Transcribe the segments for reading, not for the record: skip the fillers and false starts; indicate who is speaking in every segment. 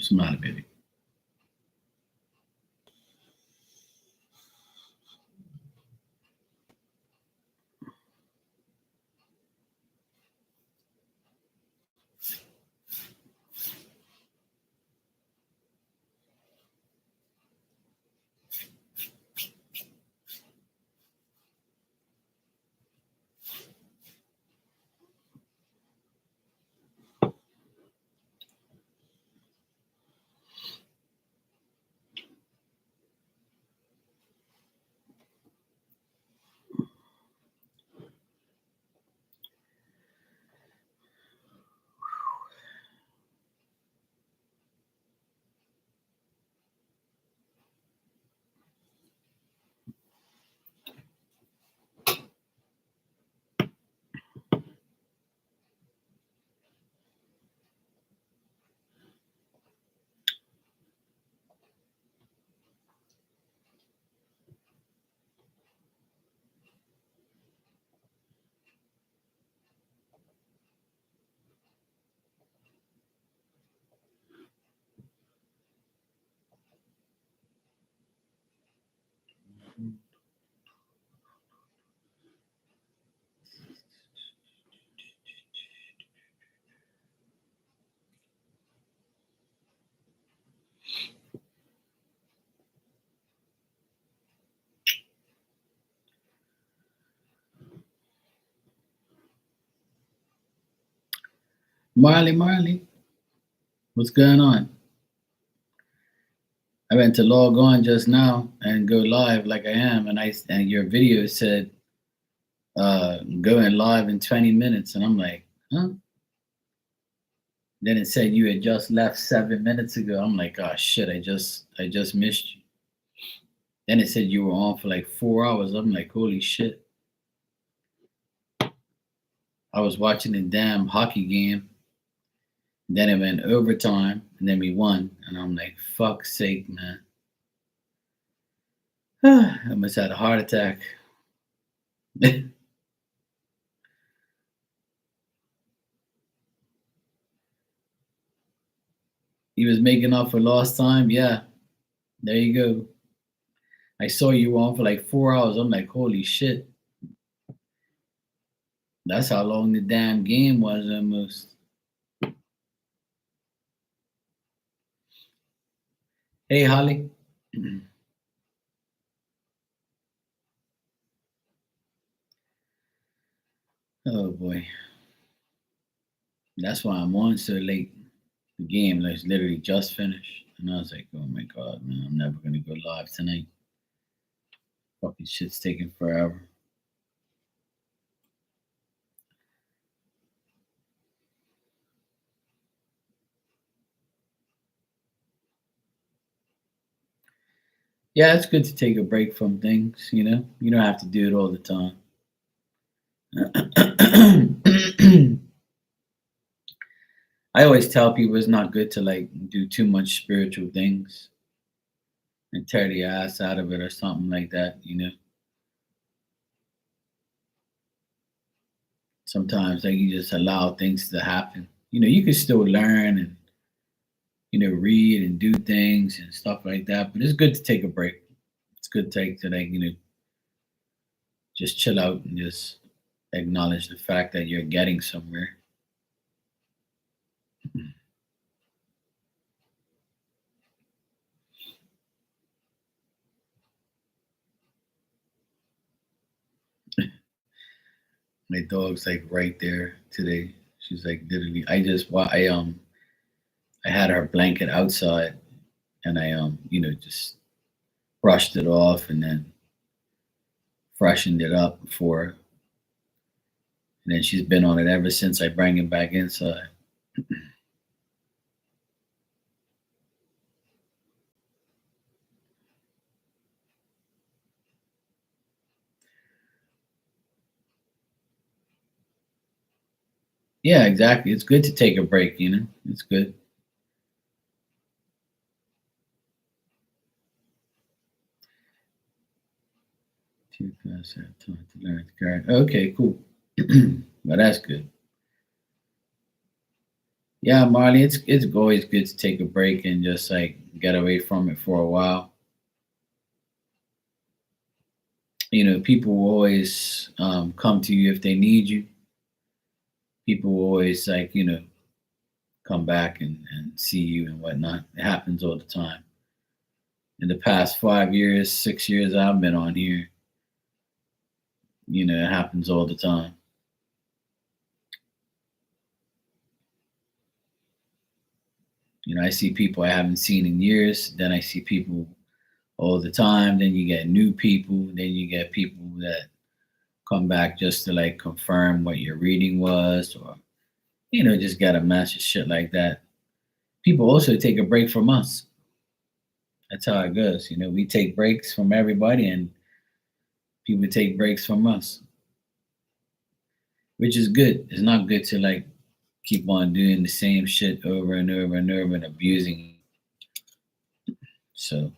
Speaker 1: Smile, baby. Marley, what's going on? I went to log on just now and go live like I am, and your video said going live in 20 minutes, and I'm like, huh? Then it said you had just left 7 minutes ago. I'm like, oh shit, I just missed you. Then it said you were on for like 4 hours. I'm like, holy shit. I was watching the damn hockey game. Then it went overtime, and then we won. And I'm like, fuck's sake, man. I almost had a heart attack. He was making up for lost time. Yeah, there you go. I saw you on for like 4 hours. I'm like, holy shit. That's how long the damn game was almost. Hey, Holly. Oh boy. That's why I'm on so late. The game was literally just finished. And I was like, oh my god, man, I'm never gonna go live tonight. Fucking shit's taking forever. Yeah, it's good to take a break from things, you know? You don't have to do it all the time. I always tell people it's not good to like do too much spiritual things and tear the ass out of it or something like that, you know? Sometimes like you just allow things to happen. You know, you can still learn and read and do things and stuff like that. But it's good to take a break. It's good to take to like, just chill out and just acknowledge the fact that you're getting somewhere. My dog's like right there today. She's like literally. I had her blanket outside and I just brushed it off and then freshened it up for her. And then she's been on it ever since I bring it back inside. Yeah, exactly. It's good to take a break, you know. It's good. Two class have time to learn the card. Okay, cool. Well, that's good. Yeah, Marley, it's always good to take a break and just like get away from it for a while. People will always come to you if they need you. People will always like come back and see you and whatnot. It happens all the time. In the past 5 years, 6 years I've been on here, it happens all the time. I see people I haven't seen in years. Then I see people all the time. Then you get new people. Then you get people that come back just to like confirm what your reading was, or just get a message, shit like that. People also take a break from us. That's how it goes. We take breaks from everybody, and people take breaks from us, which is good. It's not good to like keep on doing the same shit over and over and over and abusing. So,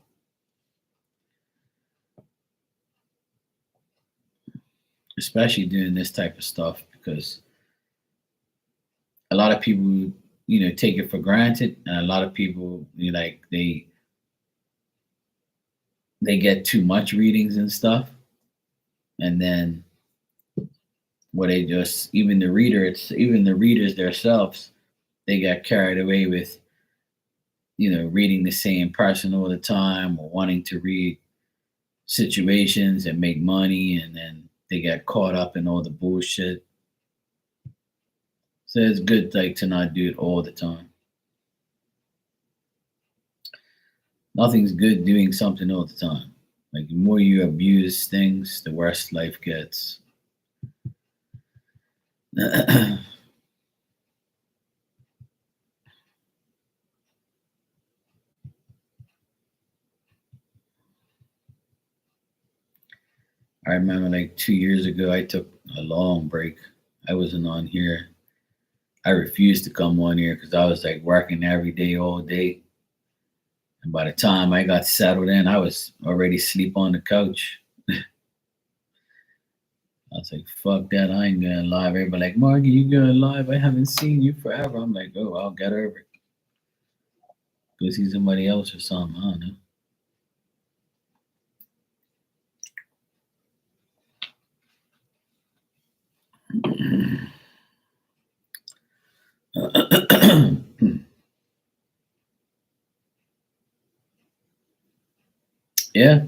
Speaker 1: especially doing this type of stuff, because a lot of people, take it for granted, and a lot of people, like they get too much readings and stuff, and then what they just even the readers themselves, they get carried away with reading the same person all the time, or wanting to read situations and make money, and then they get caught up in all the bullshit. So it's good like to not do it all the time. Nothing's good doing something all the time. Like the more you abuse things, the worse life gets. All I remember like 2 years ago, I took a long break. I wasn't on here. I refused to come on here because I was like working every day, all day. And by the time I got settled in, I was already asleep on the couch. I was like, fuck that, I ain't going live. Everybody like, Margie, you going live? I haven't seen you forever. I'm like, oh, I'll get over it. Go see somebody else or something. I don't know. Yeah,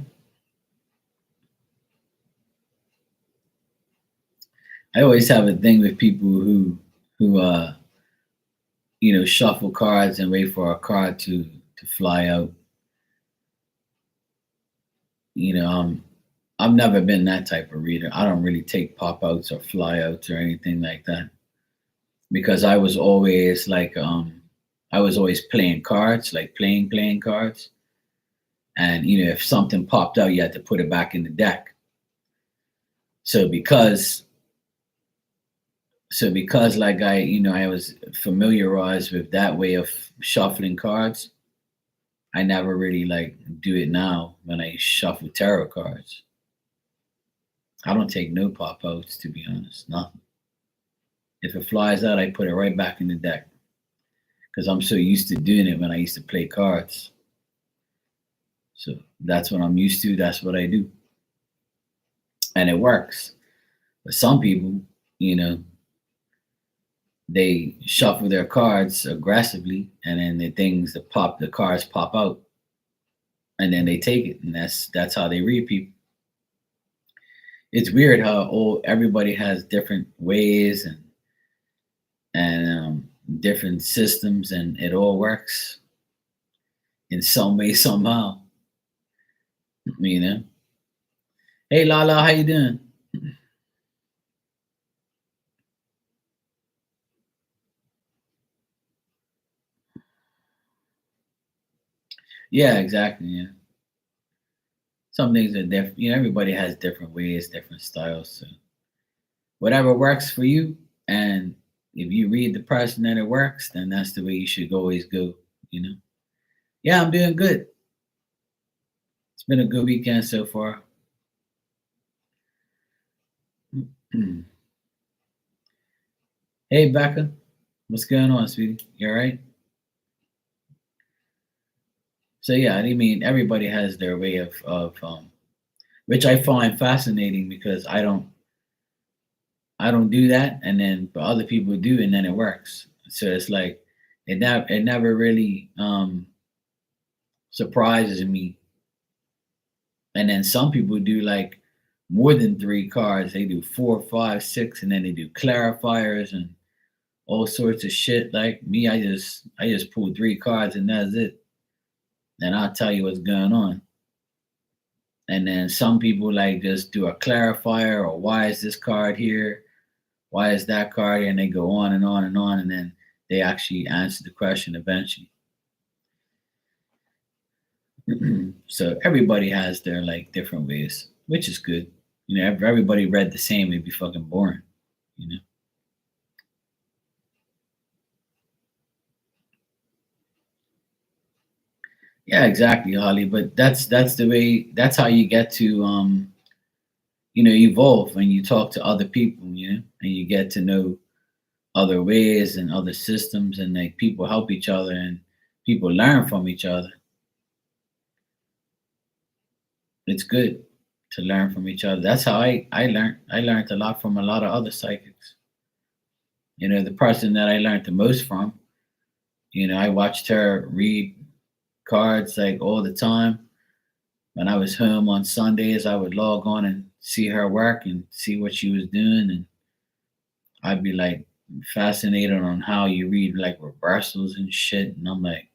Speaker 1: I always have a thing with people who shuffle cards and wait for a card to fly out. I've never been that type of reader. I don't really take pop outs or fly outs or anything like that, because I was always playing cards, like playing cards. And if something popped out, you had to put it back in the deck. So because like I was familiarized with that way of shuffling cards, I never really like do it now when I shuffle tarot cards. I don't take no pop outs, to be honest. Nothing. If it flies out, I put it right back in the deck, because I'm so used to doing it when I used to play cards. So that's what I'm used to. That's what I do, and it works. But some people, you know, they shuffle their cards aggressively, and then the cards pop out, and then they take it, and that's how they read people. It's weird how everybody has different ways and different systems, and it all works in some way somehow. You know. Hey Lala, how you doing? Yeah, exactly. Yeah. Some things are different. Everybody has different ways, different styles. So whatever works for you, and if you read the person that it works, then that's the way you should always go. You know. Yeah, I'm doing good. It's been a good weekend so far. Hey Becca. What's going on, sweetie? You all right? So yeah, I mean, everybody has their way of which I find fascinating because I don't do that, and then but other people do, and then it works. So it's like it never really surprises me. And then some people do like more than three cards. They do four, five, six, and then they do clarifiers and all sorts of shit. Like me, I just pull three cards and that's it. And I'll tell you what's going on. And then some people like just do a clarifier or why is this card here? Why is that card here? And they go on and on and on, and then they actually answer the question eventually. So everybody has their like different ways, which is good. You know, if everybody read the same, it'd be fucking boring. You know. Yeah, exactly, Holly. But that's the way. That's how you get to evolve when you talk to other people. You know, and you get to know other ways and other systems, and like people help each other and people learn from each other. It's good to learn from each other. That's how I learned. I learned a lot from a lot of other psychics. You know, the person that I learned the most from, I watched her read cards like all the time. When I was home on Sundays, I would log on and see her work and see what she was doing, and I'd be like fascinated on how you read like reversals and shit. And I'm like,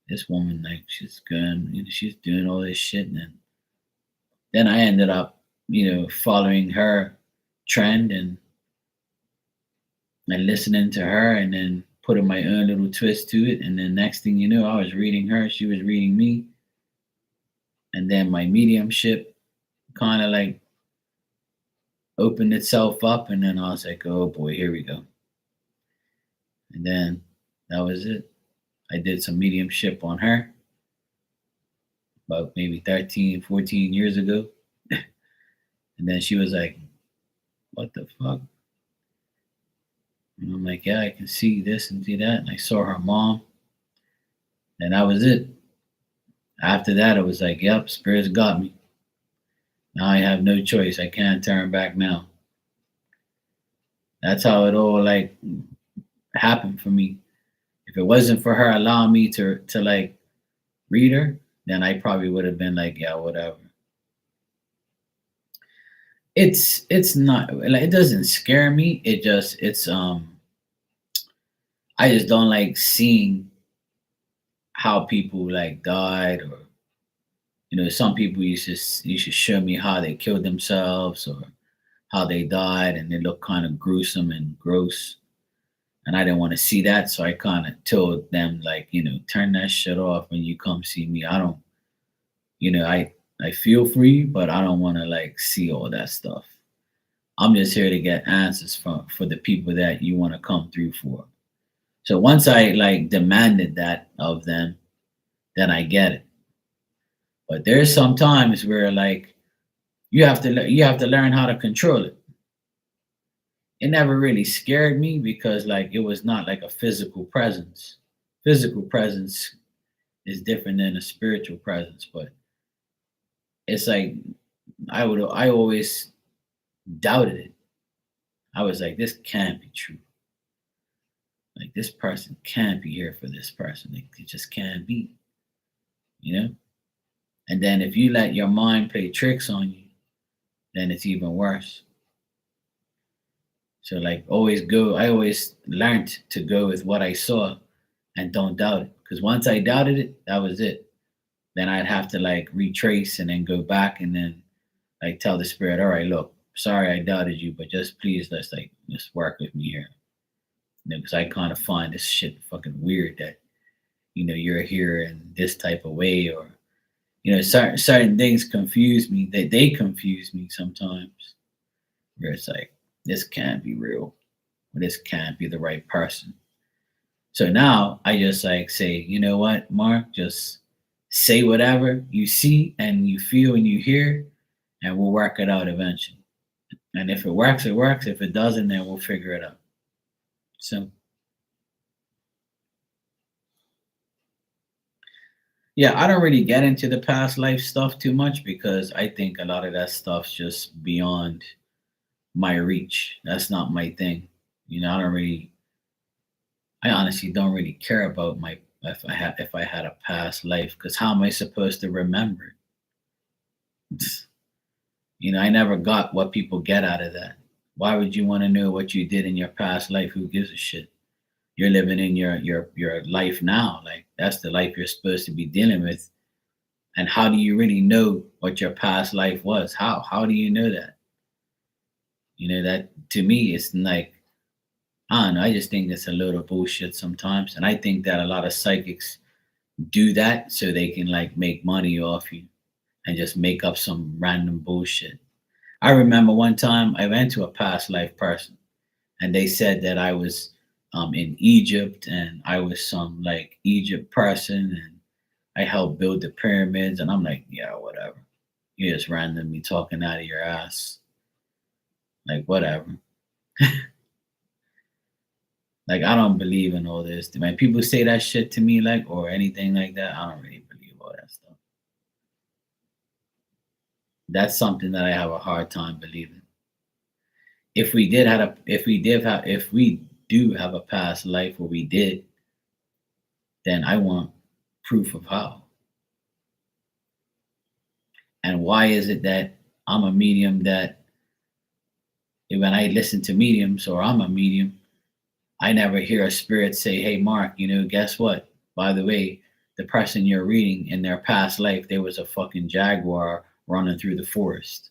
Speaker 1: this woman, like, she's good, she's doing all this shit, and then I ended up, following her trend and listening to her, and then putting my own little twist to it. And then next thing you know, I was reading her, she was reading me, and then my mediumship kind of like opened itself up, and then I was like, oh boy, here we go. And then that was it. I did some mediumship on her about maybe 13, 14 years ago. And then she was like, what the fuck? And I'm like, yeah, I can see this and see that. And I saw her mom, and that was it. After that, it was like, yep, spirits got me. Now I have no choice. I can't turn back now. That's how it all like happened for me. If it wasn't for her allowing me to like read her, then I probably would have been like, yeah, whatever. It's not like it doesn't scare me. It's I just don't like seeing how people like died, or some people you should show me how they killed themselves or how they died, and they look kind of gruesome and gross, and I didn't want to see that, so I kind of told them like, turn that shit off when you come see me. I don't, I feel free, but I don't want to like see all that stuff. I'm just here to get answers for the people that you want to come through for. So once I like demanded that of them, then I get it. But there's some times where like you have to learn how to control it. It never really scared me because like it was not like a physical presence. Physical presence is different than a spiritual presence, but it's like I always doubted it. I was like, this can't be true. Like this person can't be here for this person. It just can't be, you know? And then if you let your mind play tricks on you, then it's even worse. So like I always learned to go with what I saw and don't doubt it. Because once I doubted it, that was it. Then I'd have to like retrace and then go back and then like tell the spirit, all right, look, sorry I doubted you, but just please let's work with me here. Because I kind of find this shit fucking weird that you're here in this type of way, or certain things confuse me. They confuse me sometimes. Where it's like this can't be real, or this can't be the right person. So now I just like say, you know what, Mark, just say whatever you see and you feel and you hear, and we'll work it out eventually. And if it works, it works. If it doesn't, then we'll figure it out. So Yeah, I don't really get into the past life stuff too much because I think a lot of that stuff's just beyond my reach. That's not my thing. I don't really I honestly don't really care about my if I had a past life because how am I supposed to remember it? I never got what people get out of that. Why would you want to know what you did in your past life? Who gives a shit? You're living in your life now. Like that's the life you're supposed to be dealing with. And how do you really know what your past life was? How do you know that? That to me it's like I don't know. I just think it's a load of bullshit sometimes, and I think that a lot of psychics do that so they can like make money off you and just make up some random bullshit. I remember one time I went to a past life person and they said that I was in Egypt and I was some like Egypt person and I helped build the pyramids and I'm like, yeah, whatever. You're just randomly talking out of your ass. Like whatever. Like I don't believe in all this. When people say that shit to me like or anything like that, I don't really believe all that stuff. That's something that I have a hard time believing. If we do have a past life where we did, then I want proof of how. And why is it that I'm a medium that when I listen to mediums or I'm a medium, I never hear a spirit say, hey, Mark, guess what? By the way, the person you're reading in their past life, there was a fucking jaguar running through the forest.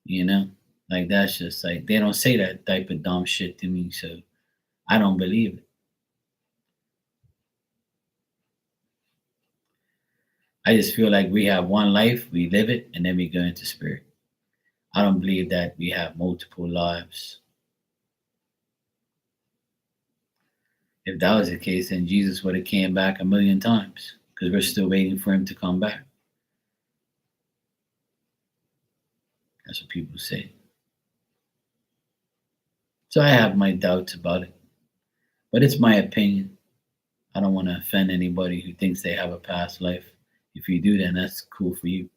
Speaker 1: You know? Like that's just like they don't say that type of dumb shit to me, so I don't believe it. I just feel like we have one life, we live it, and then we go into spirit. I don't believe that we have multiple lives. If that was the case, then Jesus would have came back a million times because we're still waiting for him to come back. That's what people say. So I have my doubts about it, but it's my opinion. I don't want to offend anybody who thinks they have a past life. If you do, then that's cool for you.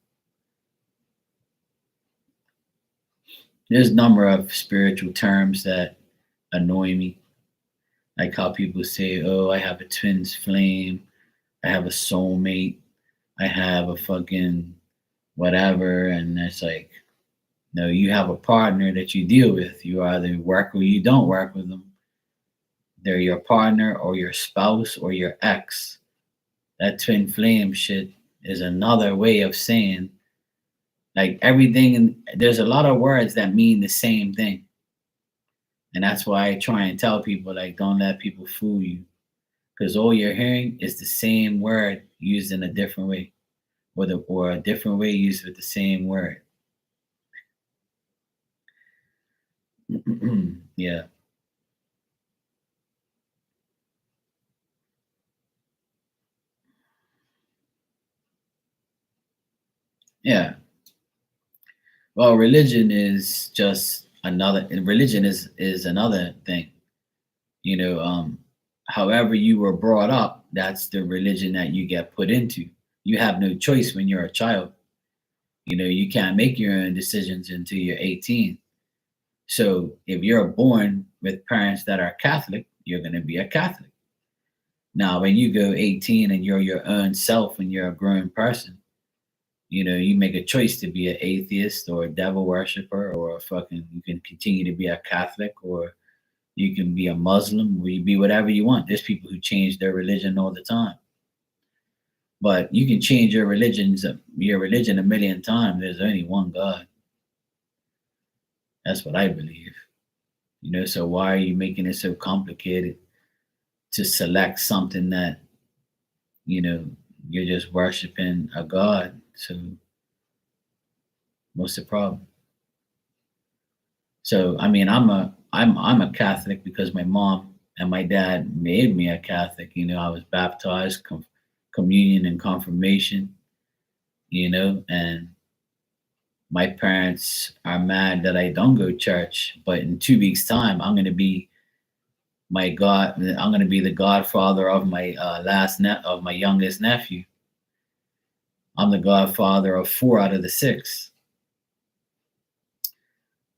Speaker 1: There's a number of spiritual terms that annoy me, like how people say, "Oh, I have a twin's flame," "I have a soulmate," "I have a fucking whatever," and it's like, no, you have a partner that you deal with. You either work or you don't work with them. They're your partner or your spouse or your ex. That twin flame shit is another way of saying like everything. And there's a lot of words that mean the same thing. And that's why I try and tell people like, don't let people fool you because all you're hearing is the same word used in a different way or a different way used with the same word. Yeah. Yeah. Well, religion is just another. And religion is another thing. You know, however you were brought up, that's the religion that you get put into. You have no choice when you're a child. You can't make your own decisions until you're 18. So if you're born with parents that are Catholic, you're going to be a Catholic. Now, when you go 18 and you're your own self and you're a grown person, you make a choice to be an atheist or a devil worshiper or a fucking, you can continue to be a Catholic or you can be a Muslim or you be whatever you want. There's people who change their religion all the time. But you can change your religion a million times. There's only one God. That's what I believe. So why are you making it so complicated to select something that, you know, you're just worshiping a God? So what's the problem? So I mean, I'm a Catholic because my mom and my dad made me a Catholic. I was baptized, communion and confirmation. And my parents are mad that I don't go to church, but in 2 weeks' time, I'm gonna be my God, I'm gonna be the godfather of my of my youngest nephew. I'm the godfather of 4 out of the 6.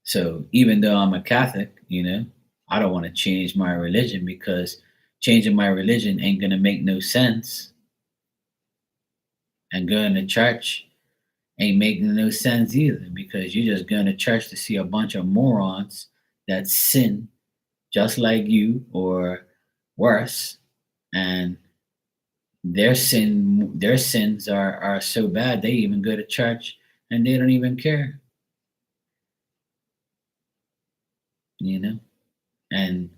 Speaker 1: So even though I'm a Catholic, I don't want to change my religion because changing my religion ain't gonna make no sense. And going to church ain't making no sense either because you're just going to church to see a bunch of morons that sin just like you or worse, and their sins are so bad they even go to church and they don't even care, you know. And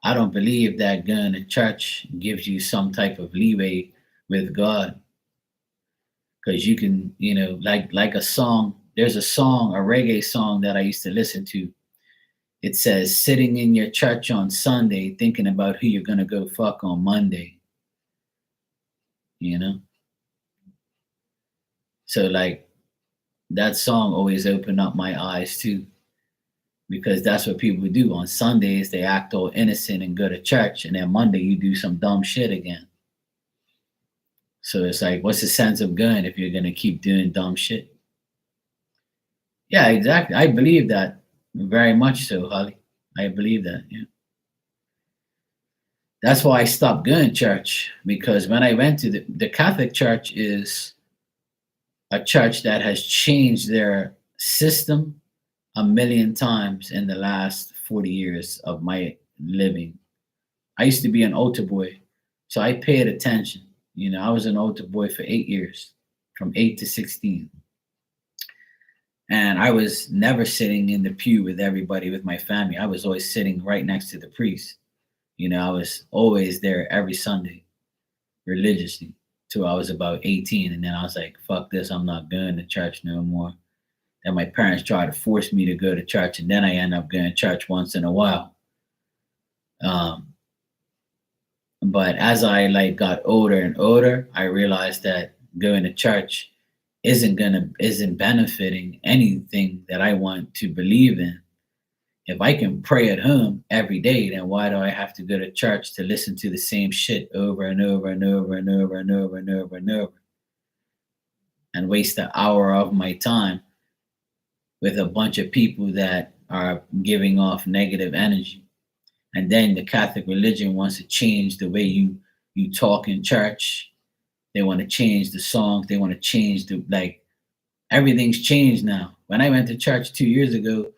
Speaker 1: I don't believe that going to church gives you some type of leeway with God because you can, like a song. There's a song, a reggae song that I used to listen to. It says, "Sitting in your church on Sunday, thinking about who you're gonna go fuck on Monday." You know, so like that song always opened up my eyes too, because that's what people do on Sundays. They act all innocent and go to church, and then Monday you do some dumb shit again. So it's like, what's the sense of going if you're gonna keep doing dumb shit? Yeah, exactly. I believe that very much so, Holly. I believe that. Yeah. That's why I stopped going to church because when I went to the Catholic Church is a church that has changed their system a million times in the last 40 years of my living. I used to be an altar boy, so I paid attention. I was an altar boy for 8 years, from 8 to 16. And I was never sitting in the pew with everybody with my family. I was always sitting right next to the priest. I was always there every Sunday religiously till I was about 18. And then I was like, fuck this, I'm not going to church no more. And my parents tried to force me to go to church. And then I end up going to church once in a while. But as I like got older and older, I realized that going to church isn't benefiting anything that I want to believe in. If I can pray at home every day, then why do I have to go to church to listen to the same shit over and over and over and over and over and over and over and waste an hour of my time with a bunch of people that are giving off negative energy? And then the Catholic religion wants to change the way you talk in church. They want to change the songs. They want to change everything's changed now. When I went to church 2 years ago,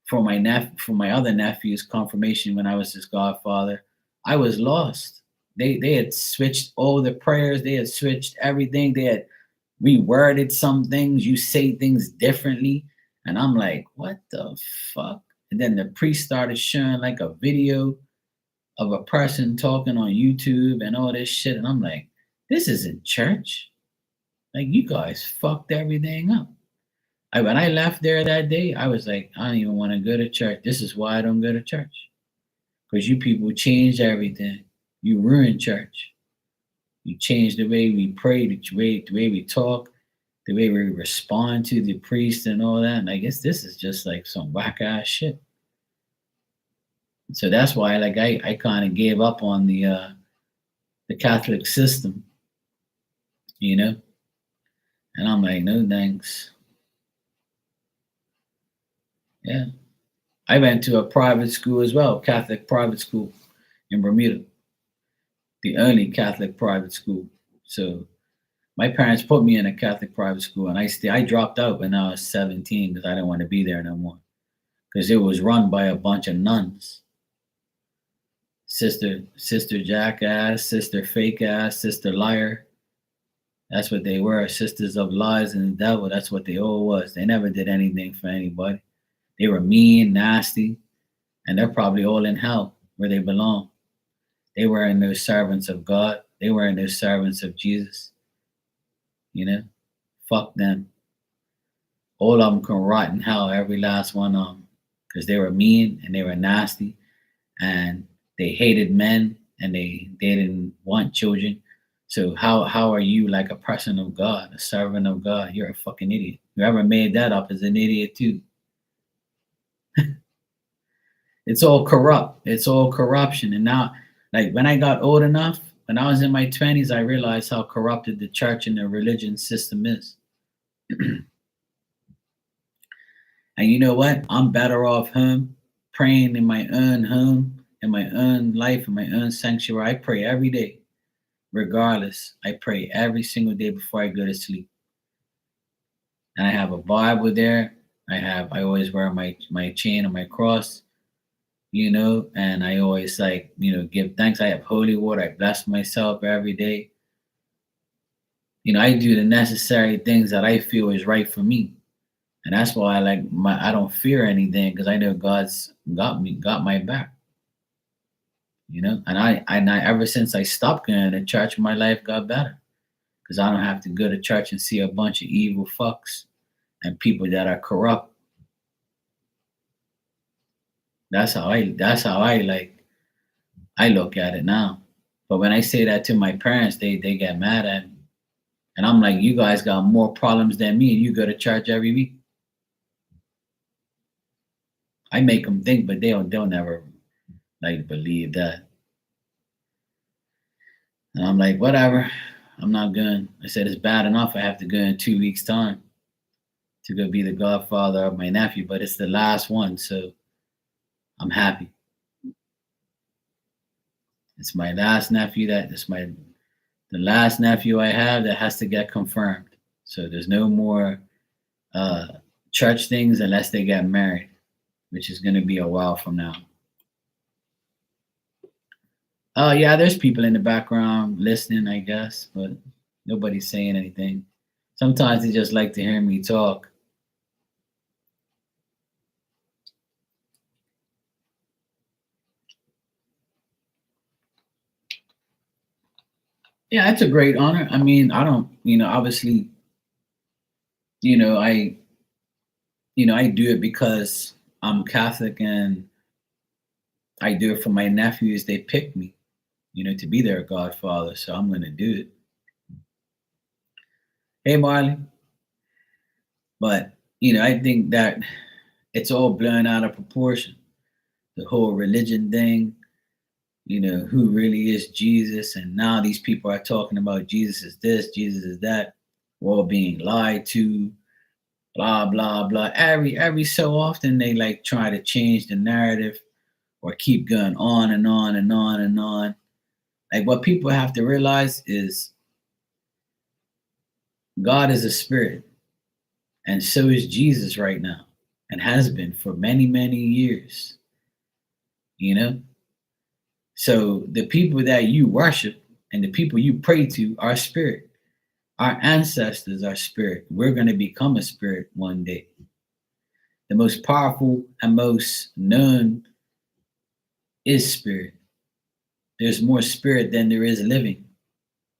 Speaker 1: for my other nephew's confirmation when I was his godfather, I was lost. They had switched all the prayers, they had switched everything, they had reworded some things, you say things differently. And I'm like, what the fuck? And then the priest started showing like a video of a person talking on YouTube and all this shit. And I'm like, this isn't church. Like, you guys fucked everything up. When I left there that day, I was like, I don't even want to go to church. This is why I don't go to church. Because you people changed everything. You ruined church. You changed the way we pray, the way we talk, the way we respond to the priest and all that. And I guess this is just like some whack ass shit. So that's why like I kind of gave up on the Catholic system, And I'm like, no thanks. Yeah. I went to a private school as well, Catholic private school in Bermuda, the only Catholic private school. So my parents put me in a Catholic private school, and I dropped out when I was 17 because I didn't want to be there no more. Because it was run by a bunch of nuns, sister jackass, sister fake ass, sister liar. That's what they were, sisters of lies and the devil. That's what they all was. They never did anything for anybody. They were mean, nasty, and they're probably all in hell where they belong. They weren't no servants of God. They weren't no servants of Jesus. Fuck them. All of them can rot in hell, every last one of them, because they were mean and they were nasty, and they hated men and they didn't want children. So how are you like a person of God, a servant of God? You're a fucking idiot. Whoever made that up is an idiot too. It's all corrupt. It's all corruption. And now, like when I got old enough, when I was in my 20s, I realized how corrupted the church and the religion system is. And you know what? I'm better off home, praying in my own home, in my own life, in my own sanctuary. I pray every day, regardless. I pray every single day before I go to sleep. And I have a Bible there. I always wear my chain and my cross, and I always give thanks. I have holy water. I bless myself every day. I do the necessary things that I feel is right for me. And that's why I don't fear anything, because I know God's got my back. And I ever since I stopped going to church, my life got better, because I don't have to go to church and see a bunch of evil fucks and people that are corrupt. That's how I look at it now. But when I say that to my parents, they get mad at me. And I'm like, you guys got more problems than me, and you go to church every week. I make them think, but they'll never believe that. And I'm like, whatever. I'm not going. I said it's bad enough I have to go in 2 weeks' time to go be the godfather of my nephew, but it's the last one, so I'm happy. It's my last nephew the last nephew I have that has to get confirmed. So there's no more uh, church things unless they get married, which is going to be a while from now. Oh yeah, there's people in the background listening, I guess, but nobody's saying anything. Sometimes they just like to hear me talk. Yeah, it's a great honor. I mean, I don't, obviously, I, I do it because I'm Catholic, and I do it for my nephews. They picked me, to be their godfather, so I'm going to do it. Hey, Marley. But, I think that it's all blown out of proportion. The whole religion thing, who really is Jesus. And now these people are talking about Jesus is this, Jesus is that. We're all being lied to, blah, blah, blah. Every so often they try to change the narrative or keep going on and on and on and on. Like, what people have to realize is God is a spirit, and so is Jesus right now, and has been for many, many years. So the people that you worship and the people you pray to are spirit. Our ancestors are spirit. We're going to become a spirit one day. The most powerful and most known is spirit. There's more spirit than there is living.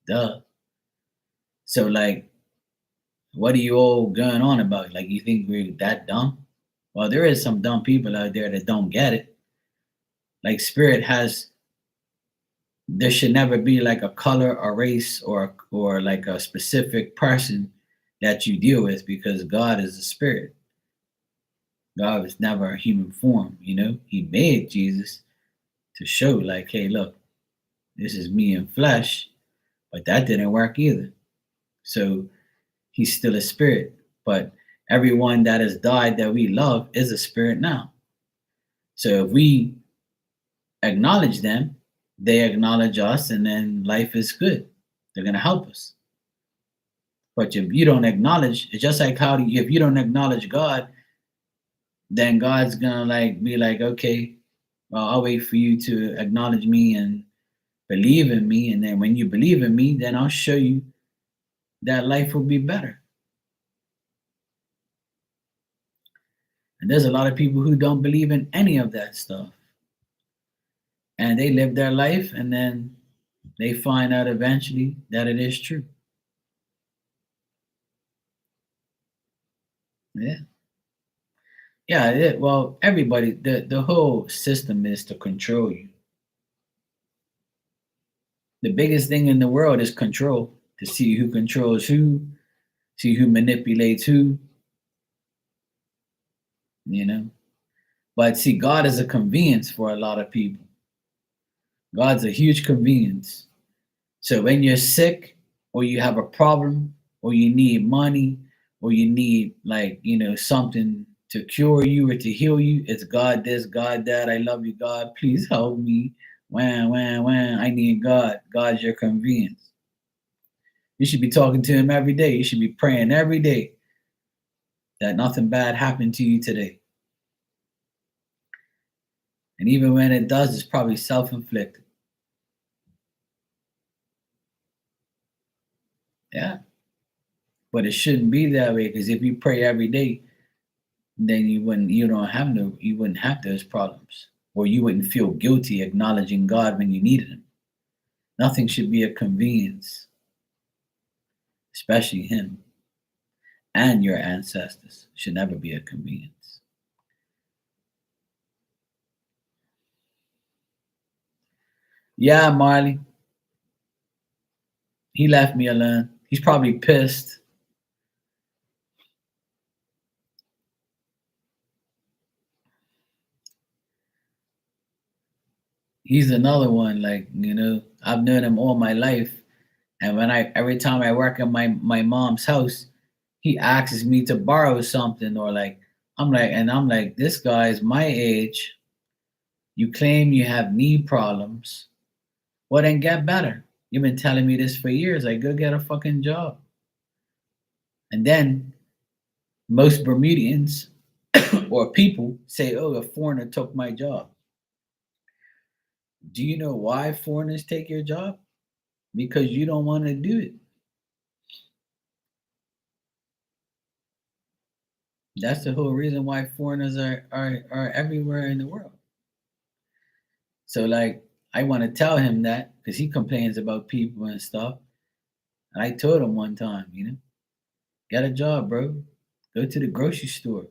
Speaker 1: Duh. So, what are you all going on about? You think we're that dumb? Well, there is some dumb people out there that don't get it. Spirit has, there should never be a color or race or a specific person that you deal with, because God is a spirit. God was never a human form, He made Jesus to show hey, look, this is me in flesh, but that didn't work either. So he's still a spirit, but everyone that has died that we love is a spirit now. So if we acknowledge them, they acknowledge us, and then life is good. They're going to help us. But if you don't acknowledge, it's just like if you don't acknowledge God, then God's going to be okay, well, I'll wait for you to acknowledge me and believe in me. And then when you believe in me, then I'll show you that life will be better. And there's a lot of people who don't believe in any of that stuff. And they live their life, and then they find out eventually that it is true. Yeah. Yeah, well, everybody, the whole system is to control you. The biggest thing in the world is control, to see who controls who, see who manipulates who, But see, God is a convenience for a lot of people. God's a huge convenience. So when you're sick or you have a problem or you need money or you need like, something to cure you or to heal you, it's God this, God that. I love you, God. Please help me. When. I need God. God's your convenience. You should be talking to him every day. You should be praying every day that nothing bad happened to you today. And even when it does, it's probably self-inflicted. Yeah. But it shouldn't be that way, because if you pray every day, then you wouldn't have those problems. Or you wouldn't feel guilty acknowledging God when you needed him. Nothing should be a convenience, especially him and your ancestors. Should never be a convenience. Yeah, Marley. He left me alone. He's probably pissed. He's another one, like, I've known him all my life. And every time I work at my mom's house, he asks me to borrow something, or like I'm like, this guy's my age. You claim you have knee problems. Well, then get better. You've been telling me this for years. Like, go get a fucking job. And then most Bermudians or people say, oh, a foreigner took my job. Do you know why foreigners take your job? Because you don't want to do it. That's the whole reason why foreigners are everywhere in the world. So like, I want to tell him that because he complains about people and stuff. And I told him one time, get a job, bro. Go to the grocery store.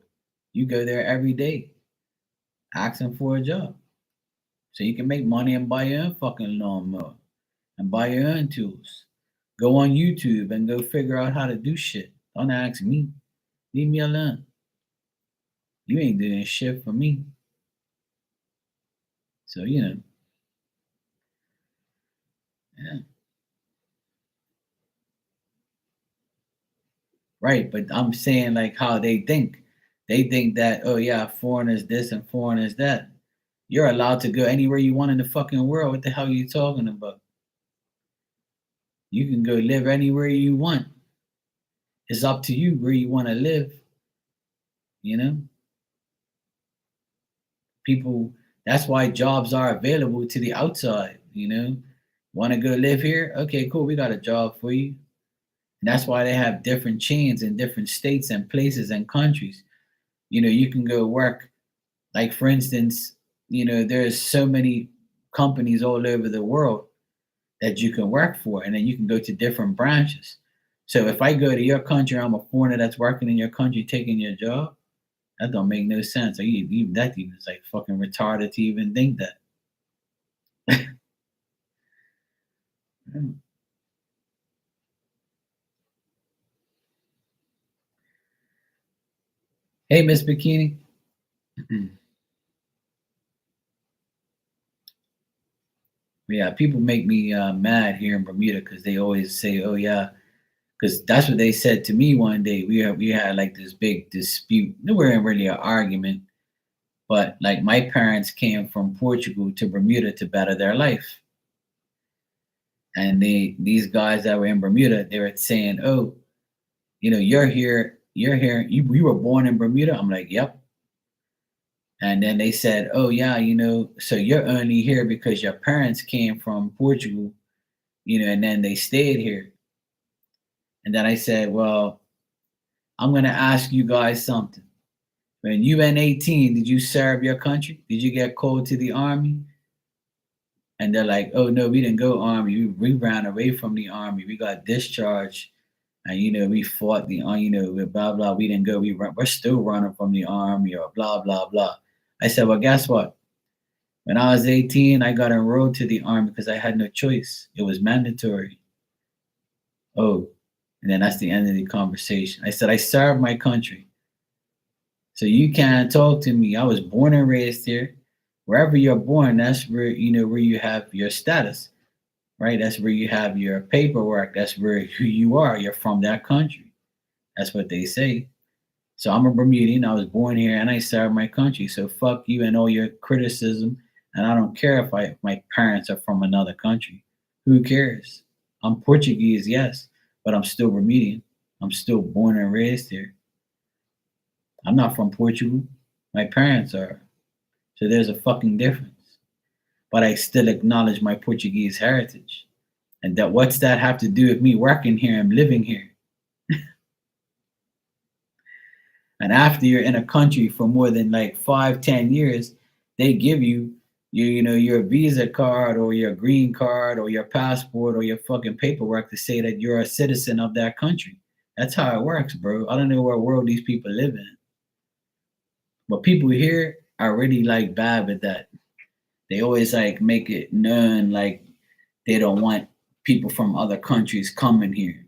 Speaker 1: You go there every day. Ask him for a job. So you can make money and buy your own fucking lawnmower and buy your own tools. Go on YouTube and go figure out how to do shit. Don't ask me. Leave me alone. You ain't doing shit for me. So, yeah. Right. But I'm saying like how they think. They think that, oh yeah, foreigners this and foreigners that. You're allowed to go anywhere you want in the fucking world. What the hell are you talking about? You can go live anywhere you want. It's up to you where you want to live. You know, people, that's why jobs are available to the outside. Want to go live here? Okay, cool. We got a job for you. And that's why they have different chains in different states and places and countries. You can go work. Like, for instance, there's so many companies all over the world that you can work for, and then you can go to different branches. So if I go to your country, I'm a foreigner that's working in your country, taking your job. That don't make no sense. Like, even that even is like fucking retarded to even think that. Hey, Miss Bikini. Yeah, people make me mad here in Bermuda because they always say, "Oh yeah," because that's what they said to me one day. We had like this big dispute. It wasn't really an argument, but like, my parents came from Portugal to Bermuda to better their life, and these guys that were in Bermuda, they were saying, "Oh, you're here, you were born in Bermuda." I'm like, "Yep." And then they said, "Oh yeah, so you're only here because your parents came from Portugal, and then they stayed here." And then I said, "Well, I'm gonna ask you guys something. When you were 18, did you serve your country? Did you get called to the army?" And they're like, "Oh no, we didn't go army. We ran away from the army. We got discharged, and we fought blah blah. We didn't go. We're still running from the army, or blah blah blah." I said, "Well, guess what? When I was 18, I got enrolled to the army because I had no choice. It was mandatory." Oh, and then that's the end of the conversation. I said, "I served my country. So you can't talk to me. I was born and raised here. Wherever you're born, that's where where you have your status, right? That's where you have your paperwork. That's where who you are. You're from that country. That's what they say. So I'm a Bermudian. I was born here and I serve my country. So fuck you and all your criticism. And I don't care if my parents are from another country. Who cares? I'm Portuguese, yes, but I'm still Bermudian. I'm still born and raised here. I'm not from Portugal. My parents are. So there's a fucking difference. But I still acknowledge my Portuguese heritage. And that what's that have to do with me working here and living here? And after you're in a country for more than like 5, 10 years, they give you your visa card or your green card or your passport or your fucking paperwork to say that you're a citizen of that country. That's how it works, bro. I don't know what world these people live in. But people here are really like bad with that. They always like make it known like they don't want people from other countries coming here.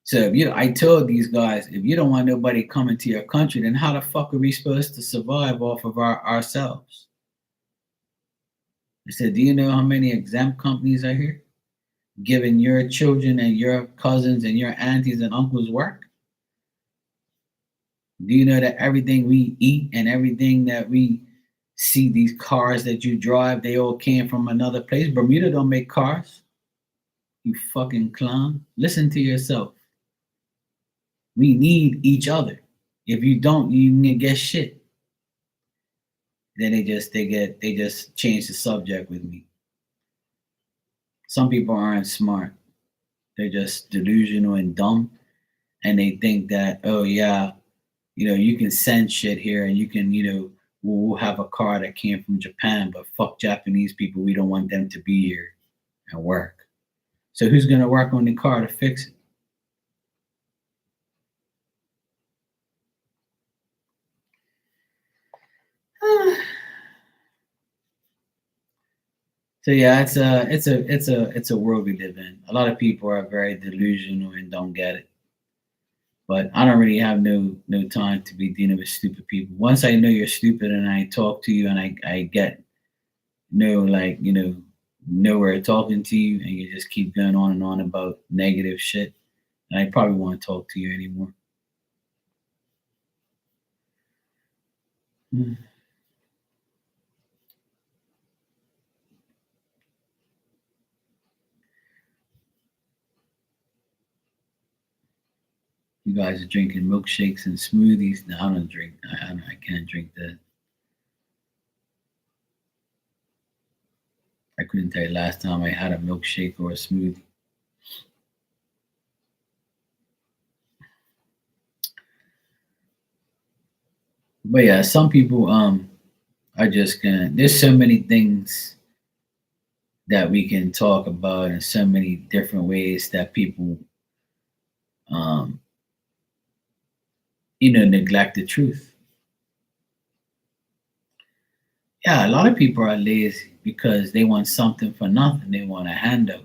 Speaker 1: So I told these guys, if you don't want nobody coming to your country, then how the fuck are we supposed to survive off of ourselves? I said, do you know how many exempt companies are here? Giving your children and your cousins and your aunties and uncles work? Do you know that everything we eat and everything that we see, these cars that you drive, they all came from another place? Bermuda don't make cars. You fucking clown. Listen to yourself. We need each other. If you don't, you can get shit. Then they just change the subject with me. Some people aren't smart. They're just delusional and dumb. And they think that, oh yeah, you can send shit here and you can, we'll have a car that came from Japan, but fuck Japanese people. We don't want them to be here and work. So who's gonna work on the car to fix it? So yeah, it's a world we live in. A lot of people are very delusional and don't get it. But I don't really have no time to be dealing with stupid people. Once I know you're stupid and I talk to you and I get nowhere talking to you and you just keep going on and on about negative shit, and I probably won't talk to you anymore. Mm. You guys are drinking milkshakes and smoothies. No, I don't drink. I can't drink that. I couldn't tell you last time I had a milkshake or a smoothie. But yeah, some people are just gonna. There's so many things that we can talk about, and so many different ways that people um neglect the truth. Yeah, a lot of people are lazy because they want something for nothing. They want a handout.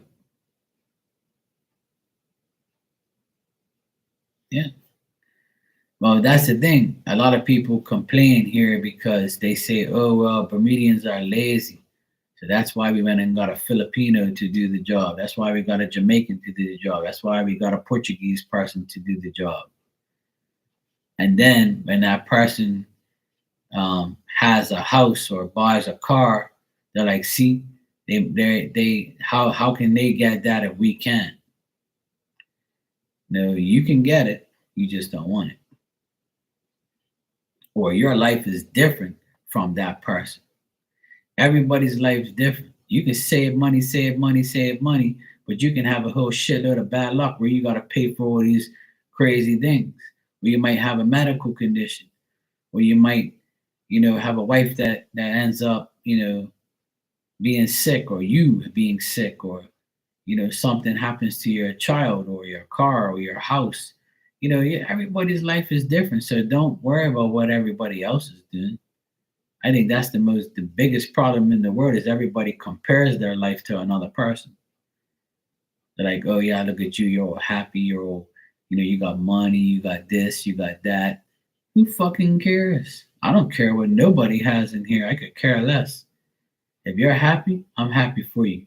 Speaker 1: Yeah. Well, that's the thing. A lot of people complain here because they say, oh, well, Bermudians are lazy. So that's why we went and got a Filipino to do the job. That's why we got a Jamaican to do the job. That's why we got a Portuguese person to do the job. And then when that person has a house or buys a car, they're like, see, how can they get that if we can't? No, you can get it, you just don't want it. Or your life is different from that person. Everybody's life is different. You can save money, save money, save money, but you can have a whole shitload of bad luck where you got to pay for all these crazy things. Where you might have a medical condition, or you might, have a wife that ends up, being sick, or you being sick, or something happens to your child or your car or your house. Yeah, everybody's life is different, so don't worry about what everybody else is doing. I think that's the biggest problem in the world is everybody compares their life to another person. They're like, oh yeah, look at you, you're all happy, you're all, you got money, you got this, you got that. Who fucking cares? I don't care what nobody has in here. I could care less. If you're happy, I'm happy for you.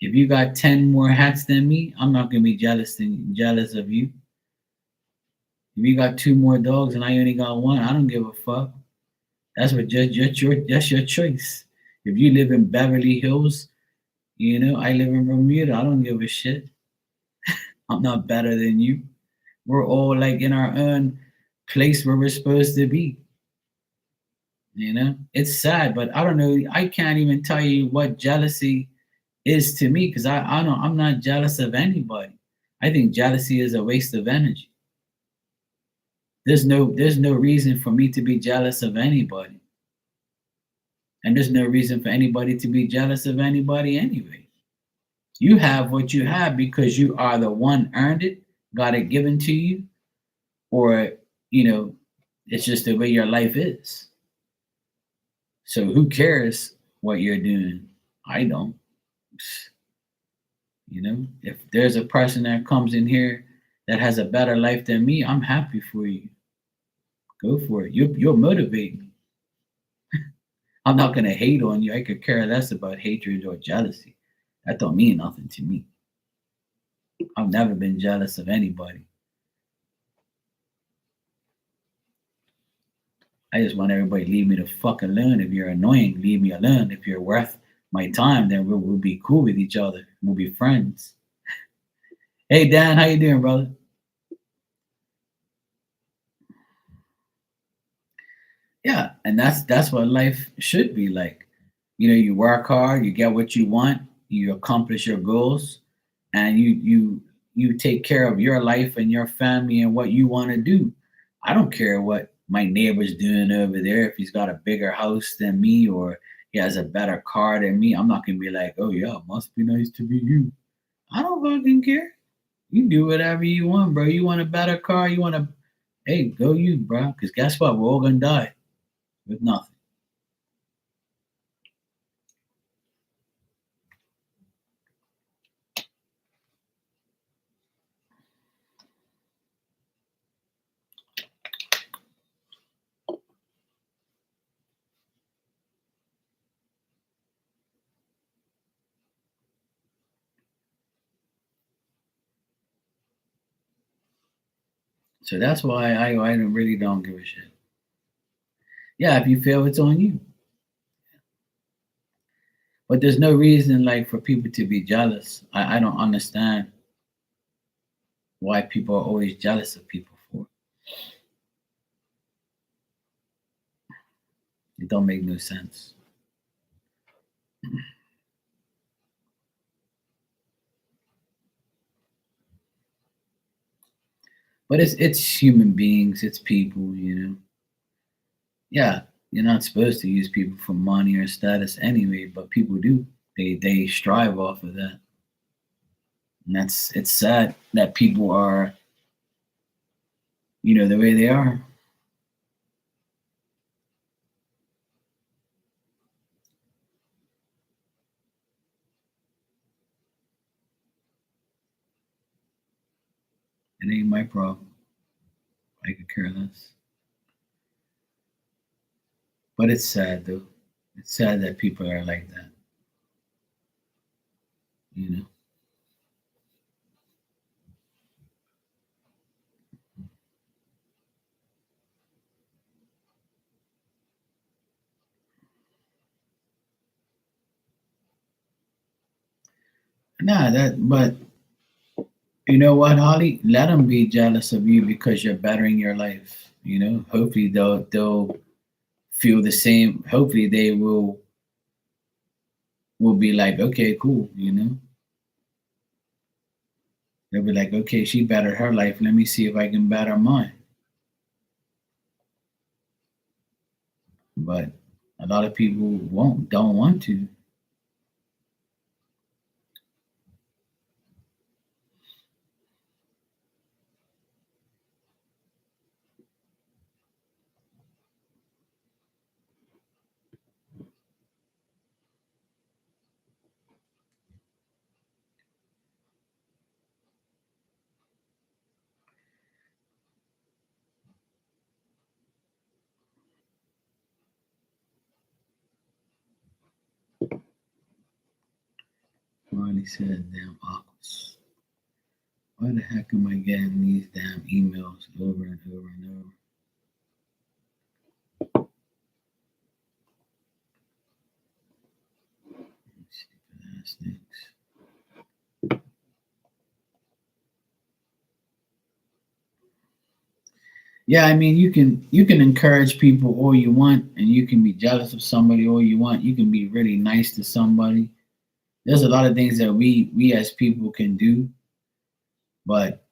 Speaker 1: If you got 10 more hats than me, I'm not gonna be jealous of you. If you got two more dogs and I only got one, I don't give a fuck. That's your choice. If you live in Beverly Hills, I live in Bermuda. I don't give a shit. I'm not better than you. We're all like in our own place where we're supposed to be. It's sad, but I don't know. I can't even tell you what jealousy is to me because I don't. I'm not jealous of anybody. I think jealousy is a waste of energy. There's no reason for me to be jealous of anybody, and there's no reason for anybody to be jealous of anybody anyway. You have what you have because you are the one earned it, got it given to you, or you know, it's just the way your life is. So who cares what you're doing? I don't. If there's a person that comes in here that has a better life than me, I'm happy for you. Go for it. You'll motivate me. I'm not gonna hate on you. I could care less about hatred or jealousy. That don't mean nothing to me. I've never been jealous of anybody. I just want everybody to leave me the fuck alone. If you're annoying, leave me alone. If you're worth my time, then we'll be cool with each other. We'll be friends. Hey Dan, how you doing, brother? Yeah, and that's what life should be like. You work hard, you get what you want, you accomplish your goals, and you take care of your life and your family and what you want to do. I don't care what my neighbor's doing over there. If he's got a bigger house than me or he has a better car than me, I'm not gonna be like, oh yeah, it must be nice to be you. I don't fucking care. You do whatever you want, bro. You want a better car, you want to, hey, go you, bro. Because guess what? We're all gonna die with nothing. So that's why I really don't give a shit. Yeah, if you feel it's on you. But there's no reason like for people to be jealous. I don't understand why people are always jealous of people for. It don't make no sense. But it's human beings, it's people. Yeah, you're not supposed to use people for money or status anyway, but people do. They strive off of that. And it's sad that people are, the way they are. It ain't my problem. I could care less. But it's sad though. It's sad that people are like that. You know. Nah, but you know what, Holly? Let them be jealous of you because you're bettering your life. Hopefully they'll feel the same. Hopefully they will be like, okay, cool. They'll be like, okay, she bettered her life. Let me see if I can better mine. But a lot of people don't want to. Ronnie said, damn Aquas. Why the heck am I getting these damn emails over and over and over? Stupid ass things. Yeah, I mean you can encourage people all you want, and you can be jealous of somebody all you want. You can be really nice to somebody. There's a lot of things that we as people can do, but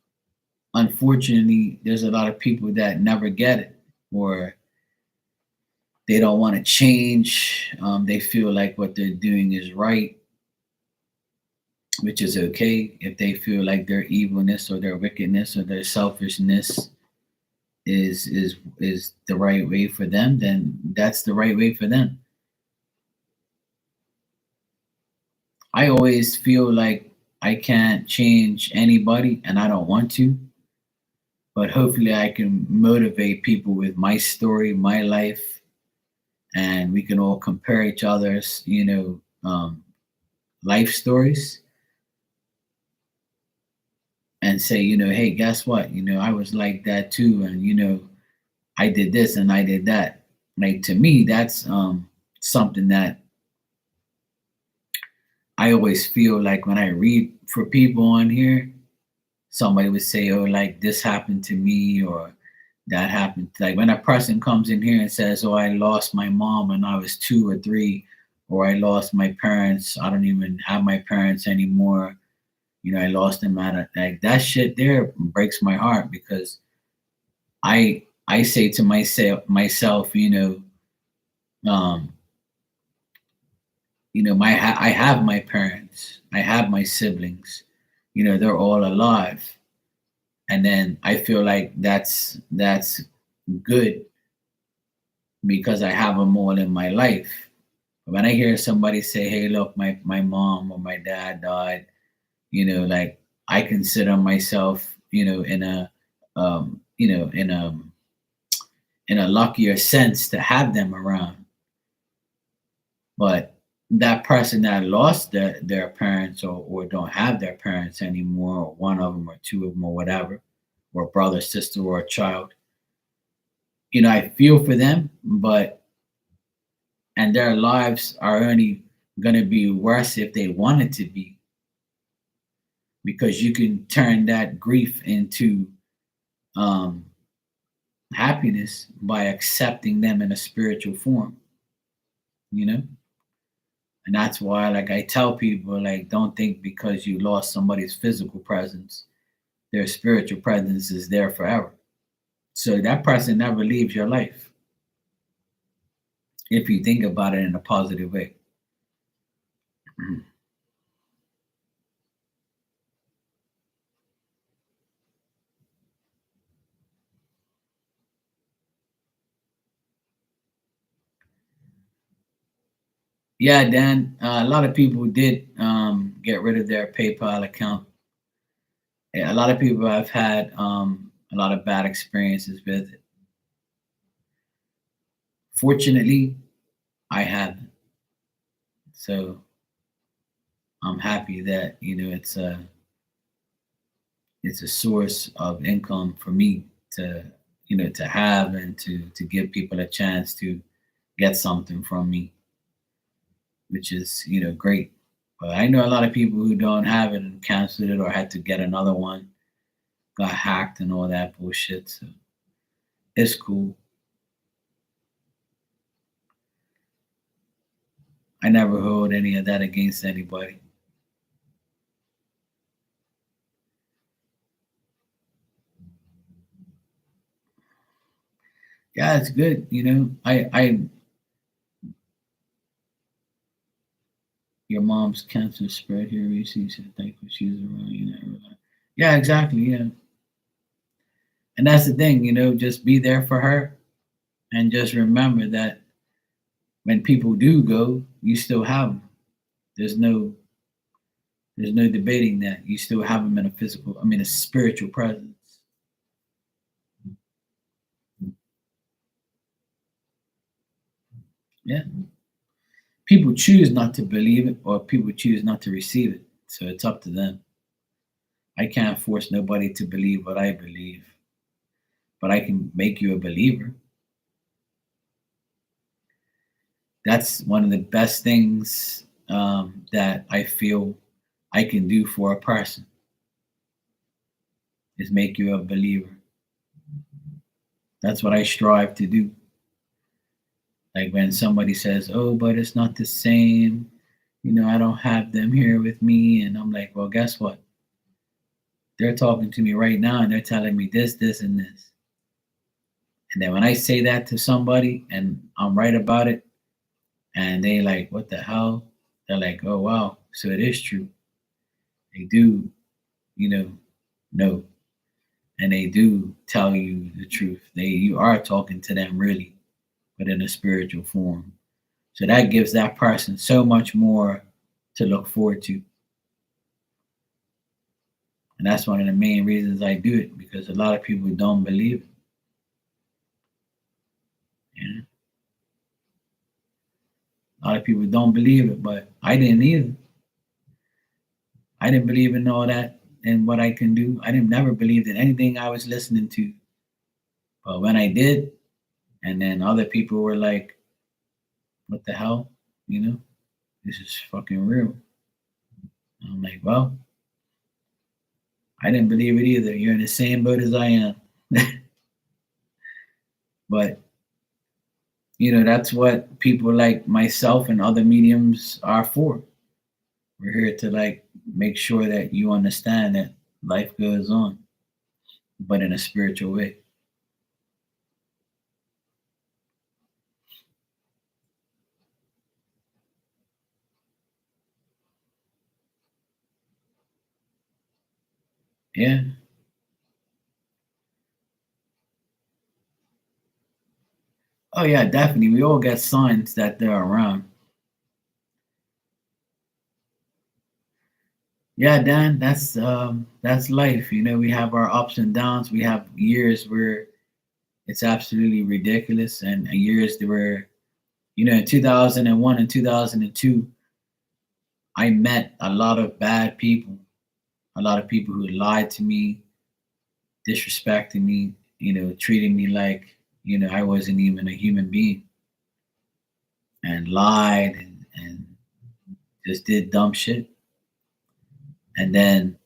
Speaker 1: unfortunately, there's a lot of people that never get it, or they don't want to change. They feel like what they're doing is right, which is okay. If they feel like their evilness or their wickedness or their selfishness is the right way for them, then that's the right way for them. I always feel like I can't change anybody, and I don't want to, but hopefully I can motivate people with my story, my life, and we can all compare each other's, life stories and say, hey, guess what? I was like that too, and I did this and I did that. Like to me, that's something that I always feel like when I read for people on here, somebody would say, "Oh, like this happened to me," or that happened. Like when a person comes in here and says, "Oh, I lost my mom when I was 2 or 3," or "I lost my parents. I don't even have my parents anymore. I lost them at like that shit." There breaks my heart because I say to myself, um, I have my parents, I have my siblings, they're all alive, and then I feel like that's good because I have them all in my life. When I hear somebody say, "Hey, look, my mom or my dad died," like I consider myself, in a um, you know, in a in a luckier sense to have them around. But that person that lost their parents or don't have their parents anymore, or one of them or two of them or whatever, or a brother, sister, or a child, I feel for them, but and their lives are only going to be worse if they wanted to be, because you can turn that grief into um, happiness by accepting them in a spiritual form, you know? And that's why, like, I tell people, like, don't think because you lost somebody's physical presence, their spiritual presence is there forever. So that person never leaves your life if you think about it in a positive way. Yeah, Dan, a lot of people did get rid of their PayPal account. Yeah, a lot of people have had a lot of bad experiences with it. Fortunately, I haven't. So I'm happy that it's a source of income for me to to have and to give people a chance to get something from me, which is great. But I know a lot of people who don't have it and canceled it or had to get another one, got hacked and all that bullshit. So it's cool. I never hold any of that against anybody. Yeah, it's good. I your mom's cancer spread here recently. Said thankful she's around. Yeah, exactly. Yeah, and that's the thing. Just be there for her, and just remember that when people do go, you still have them. There's no there's no debating that. You still have them in a physical, I mean, a spiritual presence. Yeah. People choose not to believe it, or people choose not to receive it. So it's up to them. I can't force nobody to believe what I believe, but I can make you a believer. That's one of the best things that I feel I can do for a person is make you a believer. That's what I strive to do. Like when somebody says, "Oh, but it's not the same," I don't have them here with me, and I'm like, well, guess what? They're talking to me right now, and they're telling me this, this, and this. And then when I say that to somebody, and I'm right about it, and they like, what the hell? They're like, oh wow, so it is true. They do, you know, and they do tell you the truth. You are talking to them really, but in a spiritual form. So that gives that person so much more to look forward to. And that's one of the main reasons I do it, because a lot of people don't believe it. You know? A lot of people don't believe it, but I didn't either. I didn't believe in all that and what I can do. I didn't never believe in anything I was listening to. But when I did, and then other people were like, what the hell? This is fucking real. And I'm like, well, I didn't believe it either. You're in the same boat as I am. But that's what people like myself and other mediums are for. We're here to like make sure that you understand that life goes on, but in a spiritual way. Yeah. Oh yeah, definitely. We all get signs that they're around. Yeah, Dan, that's life. We have our ups and downs. We have years where it's absolutely ridiculous, and years where in 2001 and 2002, I met a lot of bad people, a lot of people who lied to me, disrespecting me, treating me like I wasn't even a human being, and lied and just did dumb shit. And then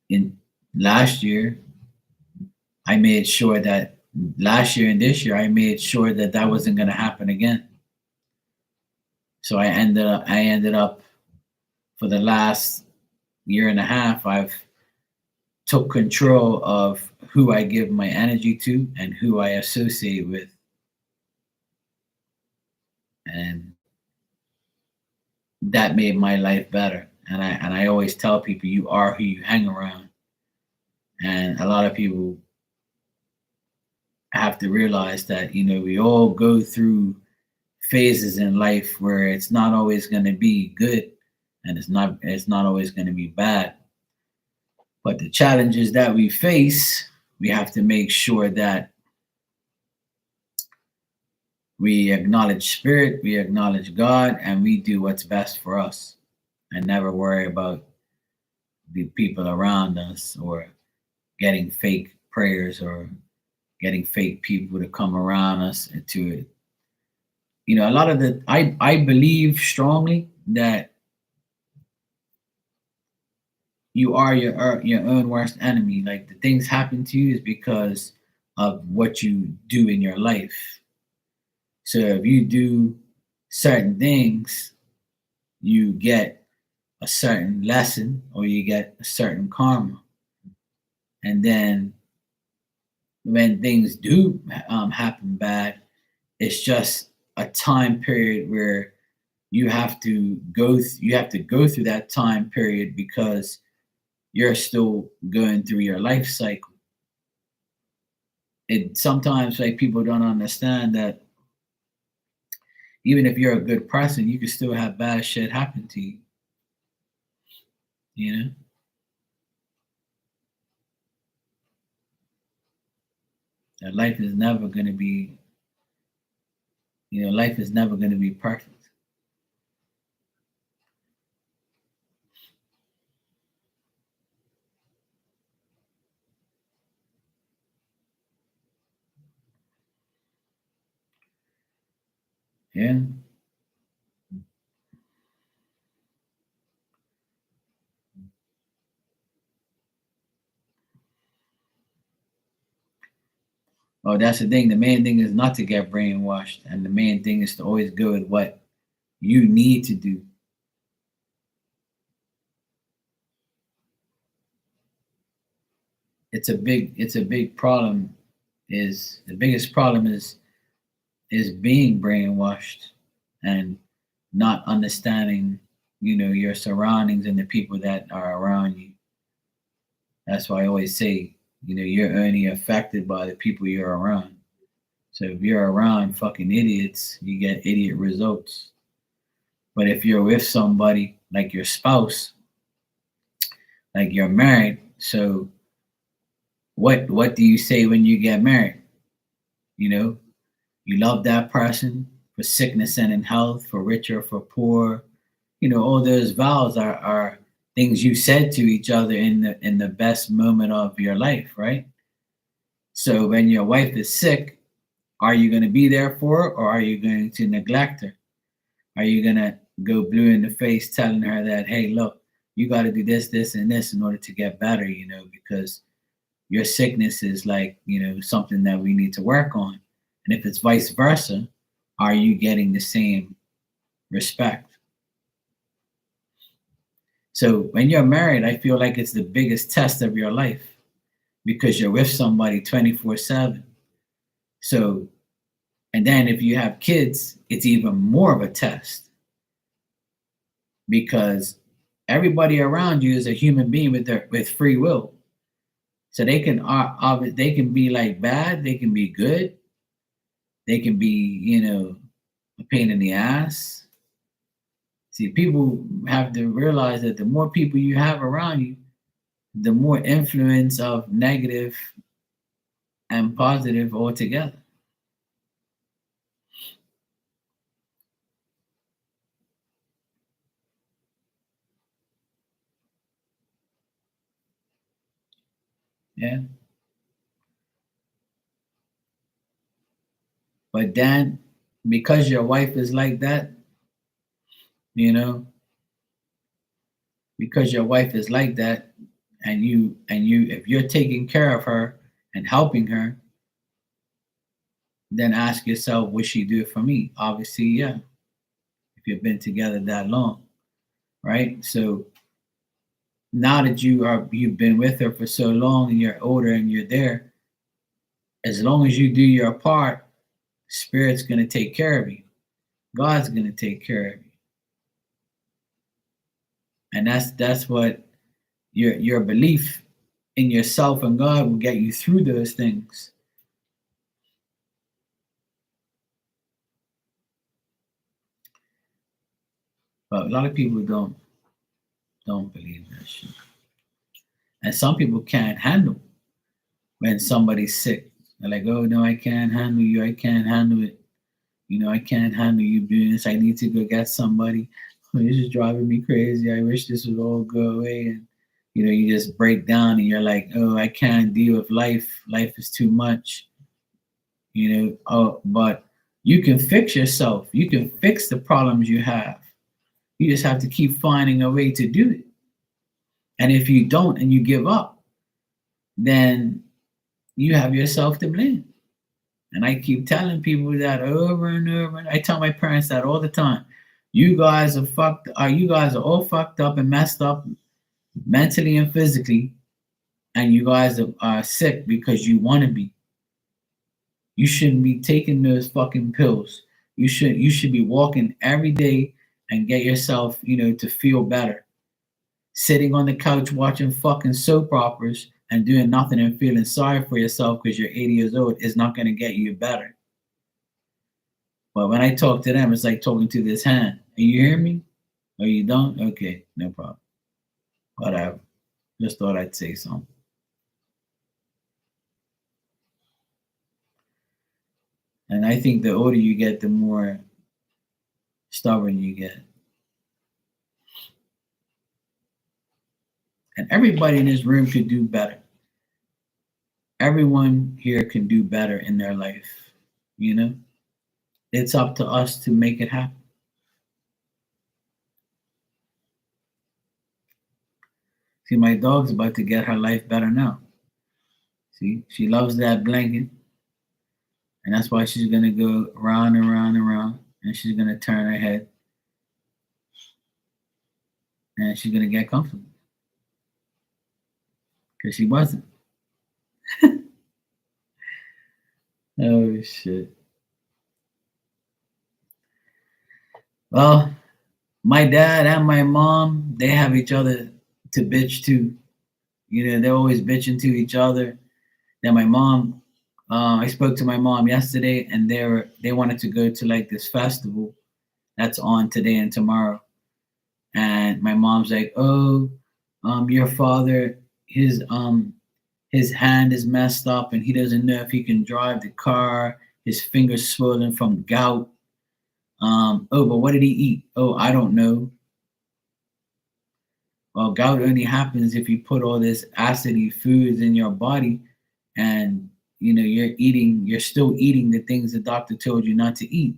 Speaker 1: in last year, I made sure that last year and this year, I made sure that that wasn't going to happen again. So I ended up for the last year and a half, I've took control of who I give my energy to and who I associate with. And that made my life better. And I always tell people you are who you hang around. And a lot of people have to realize that, we all go through phases in life where it's not always going to be good, and it's not always going to be bad. But the challenges that we face, we have to make sure that we acknowledge spirit, we acknowledge God, and we do what's best for us, and never worry about the people around us, or getting fake prayers, or getting fake people to come around us to it. A lot of I believe strongly that you are your own worst enemy. Like, the things happen to you is because of what you do in your life. So if you do certain things, you get a certain lesson, or you get a certain karma. And then when things do happen bad, it's just a time period where you have to go through that time period, because you're still going through your life cycle. It sometimes, like, people don't understand that even if you're a good person, you can still have bad shit happen to you. You know, that life is never going to be. Life is never going to be perfect. Yeah. Oh, that's the thing. The main thing is not to get brainwashed, and the main thing is to always go with what you need to do. It's a big problem. Is the biggest problem is being brainwashed and not understanding, your surroundings and the people that are around you. That's why I always say, you're only affected by the people you're around. So if you're around fucking idiots, you get idiot results. But if you're with somebody like your spouse, like you're married, so what do you say when you get married? You know, you love that person for sickness and in health, for richer, for poor. All those vows are things you said to each other in the best moment of your life, right? So when your wife is sick, are you going to be there for her, or are you going to neglect her? Are you going to go blue in the face telling her that, hey, look, you got to do this, this, and this in order to get better, because your sickness is like, something that we need to work on. And if it's vice versa, are you getting the same respect? So when you're married, I feel like it's the biggest test of your life because you're with somebody 24/7. So, and then if you have kids, it's even more of a test because everybody around you is a human being with free will. So they can be like bad, they can be good, they can be, a pain in the ass. See, people have to realize that the more people you have around you, the more influence of negative and positive altogether. Yeah. But then because your wife is like that, you know, because your wife is like that, and you if you're taking care of her and helping her, then ask yourself, would she do it for me? Obviously, yeah, if you've been together that long, right? So now that you've been with her for so long and you're older and you're there, as long as you do your part, spirit's gonna take care of you. God's gonna take care of you. And that's what your belief in yourself and God will get you through those things. But a lot of people don't believe that shit. And some people can't handle when somebody's sick. They're like, oh no, I can't handle you, I can't handle it. I can't handle you doing this. I need to go get somebody. Oh, this is driving me crazy. I wish this would all go away. And you just break down and you're like, oh, I can't deal with life. Life is too much. Oh, but you can fix yourself. You can fix the problems you have. You just have to keep finding a way to do it. And if you don't and you give up, then you have yourself to blame. And I keep telling people that over and over. And I tell my parents that all the time. You guys are fucked. You guys are all fucked up and messed up mentally and physically, and you guys are sick because you want to be. You shouldn't be taking those fucking pills. You should be walking every day and get yourself, to feel better. Sitting on the couch watching fucking soap operas and doing nothing and feeling sorry for yourself because you're 80 years old is not going to get you better. But when I talk to them, it's like talking to this hand. You hear me? Oh, you don't? Okay, no problem. Whatever. Just thought I'd say something. And I think the older you get, the more stubborn you get. And everybody in this room could do better. Everyone here can do better in their life, you know? It's up to us to make it happen. See, my dog's about to get her life better now. See, she loves that blanket, and that's why she's gonna go round and round and round, and she's gonna turn her head, and she's gonna get comfortable because she wasn't. Oh shit. Well, my dad and my mom, they have each other to bitch to. You know, they're always bitching to each other. Then my mom, I spoke to my mom yesterday, and they wanted to go to like this festival that's on today and tomorrow. And my mom's like, "Oh, your father, his hand is messed up, and he doesn't know if he can drive the car. His fingers swollen from gout. Oh, but what did he eat? Oh, I don't know. Well, gout only happens if you put all this acidy foods in your body, and you're still eating the things the doctor told you not to eat.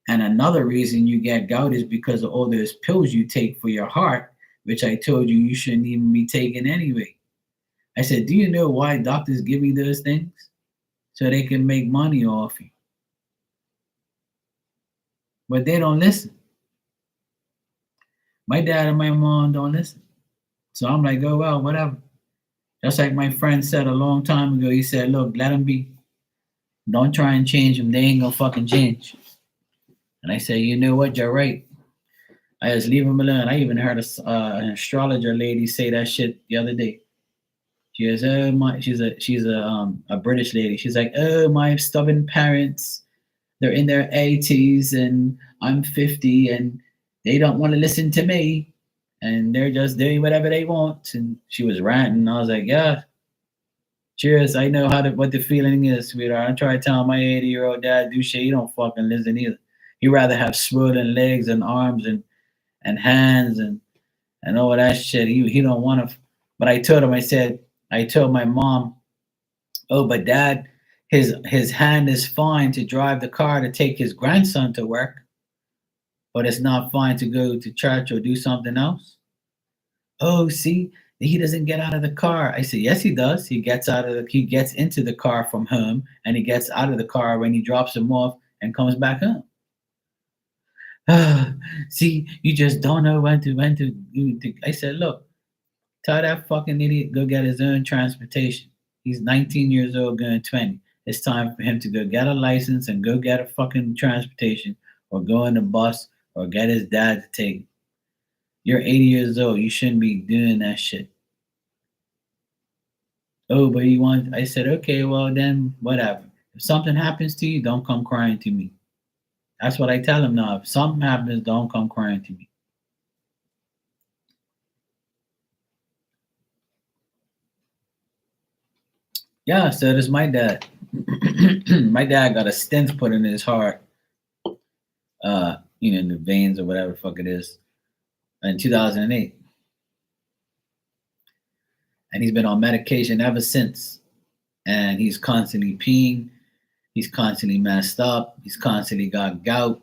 Speaker 1: And another reason you get gout is because of all those pills you take for your heart, which I told you shouldn't even be taking anyway. I said, do you know why doctors give you those things? So they can make money off you. But they don't listen. My dad and my mom don't listen. So I'm like, oh well, whatever. Just like my friend said a long time ago, he said, look, let them be. Don't try and change them. They ain't gonna fucking change. And I say, you know what? You're right. I just leave them alone. I even heard an astrologer lady say that shit the other day. She goes, oh my, she's a British lady. She's like, oh my stubborn parents, they're in their 80s and I'm 50 and they don't want to listen to me and they're just doing whatever they want. And she was ranting. I was like, yeah, cheers. I know what the feeling is, sweetheart. I try to tell my 80-year-old dad do shit. He don't fucking listen either. He rather have swollen legs and arms and hands and all that shit. He don't want to. But I told him. I told my mom, oh, but dad, his hand is fine to drive the car to take his grandson to work, but it's not fine to go to church or do something else. Oh, see, he doesn't get out of the car. I said, yes, he does. He gets into the car from home, and he gets out of the car when he drops him off and comes back home. See, you just don't know when to. I said, look, tell that fucking idiot go get his own transportation. He's 19 years old, going 20. It's time for him to go get a license and go get a fucking transportation, or go on the bus, or get his dad to take him. You're 80 years old. You shouldn't be doing that shit. Oh, but you want? I said, okay, well then, whatever. If something happens to you, don't come crying to me. That's what I tell him now. If something happens, don't come crying to me. Yeah, so does my dad. My dad got a stent put in his heart, in the veins or whatever the fuck it is, in 2008. And he's been on medication ever since. And he's constantly peeing. He's constantly messed up. He's constantly got gout.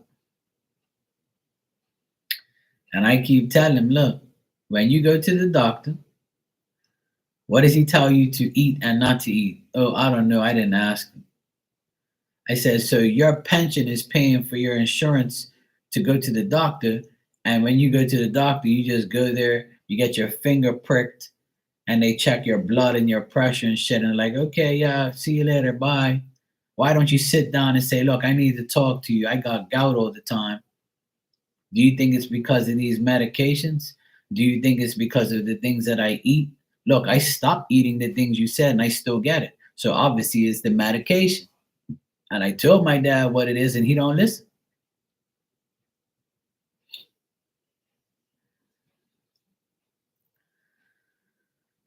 Speaker 1: And I keep telling him, look, when you go to the doctor, what does he tell you to eat and not to eat? Oh, I don't know. I didn't ask him. I said, so your pension is paying for your insurance to go to the doctor. And when you go to the doctor, you just go there, you get your finger pricked, and they check your blood and your pressure and shit. And like, okay, yeah, see you later. Bye. Why don't you sit down and say, look, I need to talk to you. I got gout all the time. Do you think it's because of these medications? Do you think it's because of the things that I eat? Look, I stopped eating the things you said and I still get it. So obviously it's the medication. And I told my dad what it is and he don't listen.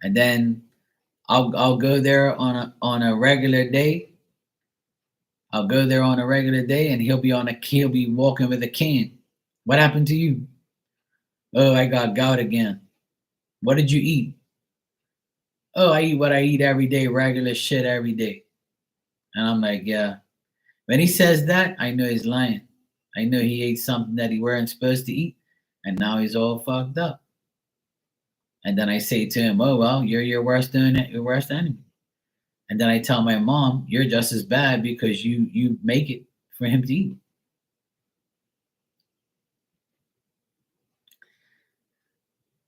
Speaker 1: And then I'll go there on a regular day. I'll go there on a regular day and he'll be walking with a cane. What happened to you? Oh, I got gout again. What did you eat? Oh, I eat what I eat every day, regular shit every day. And I'm like, yeah. When he says that, I know he's lying. I know he ate something that he weren't supposed to eat, and now he's all fucked up. And then I say to him, "Oh well, you're your worst enemy." And then I tell my mom, "You're just as bad because you make it for him to eat."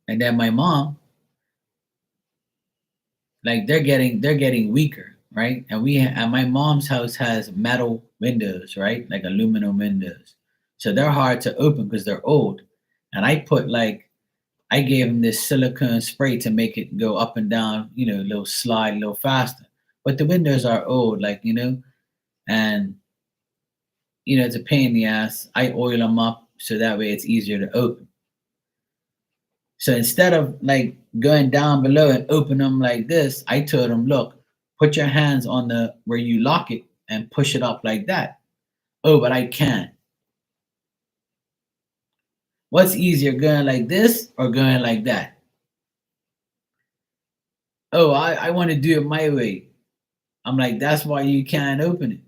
Speaker 1: And then my mom, like they're getting weaker, right? And my mom's house has metal windows, right? Like aluminum windows. So they're hard to open because they're old. And I gave him this silicone spray to make it go up and down, a little slide a little faster. But the windows are old, and it's a pain in the ass. I oil them up so that way it's easier to open. So instead of like going down below and open them like this, I told him, look, put your hands on the where you lock it and push it up like that. Oh, but I can't. What's easier, going like this or going like that? Oh, I want to do it my way. I'm like, that's why you can't open it.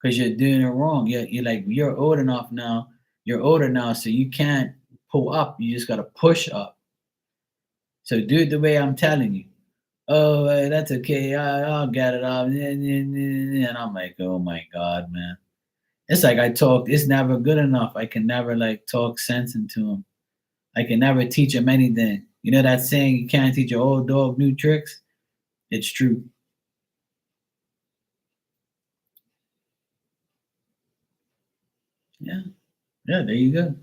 Speaker 1: Because you're doing it wrong. You're old enough now. You're older now, so you can't pull up. You just gotta push up. So do it the way I'm telling you. Oh, that's okay. I'll get it up. And I'm like, oh my God, man. It's like it's never good enough. I can never like talk sense into him. I can never teach him anything. You know that saying, you can't teach your old dog new tricks? It's true. Yeah. Yeah, there you go.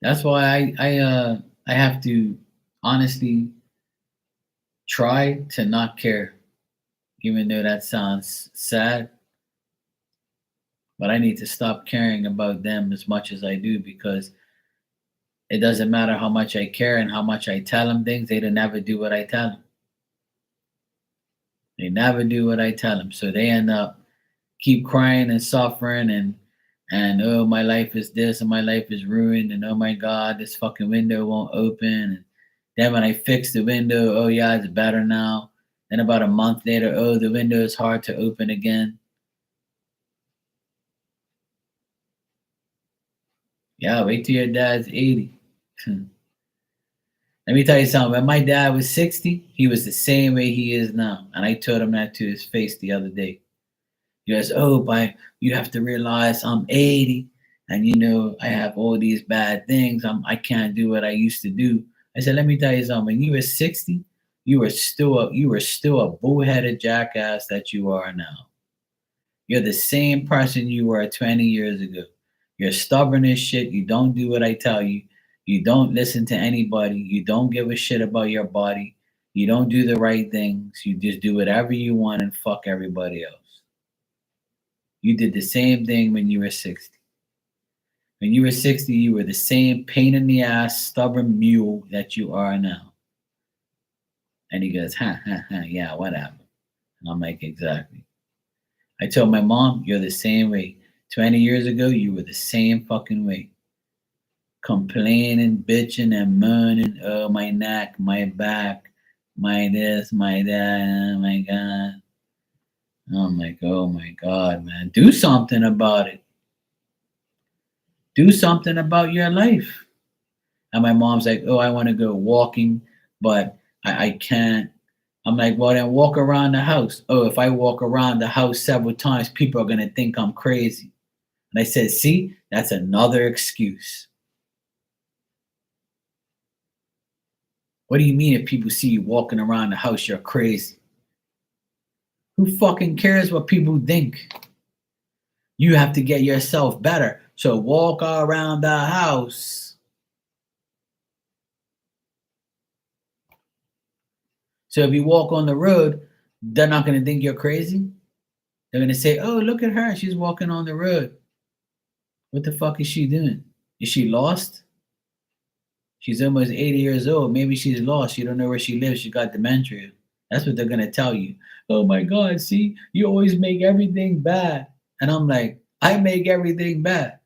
Speaker 1: That's why I have to honestly try to not care, even though that sounds sad. But I need to stop caring about them as much as I do because it doesn't matter how much I care and how much I tell them things, they don't never do what I tell them. They never do what I tell them. So they end up keep crying and suffering and oh my life is this and my life is ruined and oh my God, this fucking window won't open. And then when I fix the window, oh yeah, it's better now. Then about a month later, oh the window is hard to open again. Yeah, wait till your dad's 80. Let me tell you something. When my dad was 60, he was the same way he is now. And I told him that to his face the other day. He goes, oh, but you have to realize I'm 80 and I have all these bad things. I can't do what I used to do. I said, let me tell you something. When you were 60, you were still a bullheaded jackass that you are now. You're the same person you were 20 years ago. You're stubborn as shit. You don't do what I tell you. You don't listen to anybody. You don't give a shit about your body. You don't do the right things. You just do whatever you want and fuck everybody else. You did the same thing when you were 60. When you were 60, you were the same pain in the ass, stubborn mule that you are now. And he goes, yeah, whatever. And I'm like, exactly. I told my mom, you're the same way. 20 years ago, you were the same fucking way. Complaining, bitching, and moaning, oh, my neck, my back, my this, my that, oh my God. I'm like, oh my God, man. Do something about it. Do something about your life. And my mom's like, oh, I want to go walking, but I can't. I'm like, well, then walk around the house. Oh, if I walk around the house several times, people are going to think I'm crazy. And I said, see, that's another excuse. What do you mean if people see you walking around the house, you're crazy? Who fucking cares what people think? You have to get yourself better. So walk around the house. So if you walk on the road, they're not going to think you're crazy. They're going to say, oh, look at her. She's walking on the road. What the fuck is she doing? Is she lost? She's almost 80 years old. Maybe she's lost. You don't know where she lives. She got dementia. That's what they're gonna tell you. Oh my God, see, you always make everything bad. And I'm like, I make everything bad.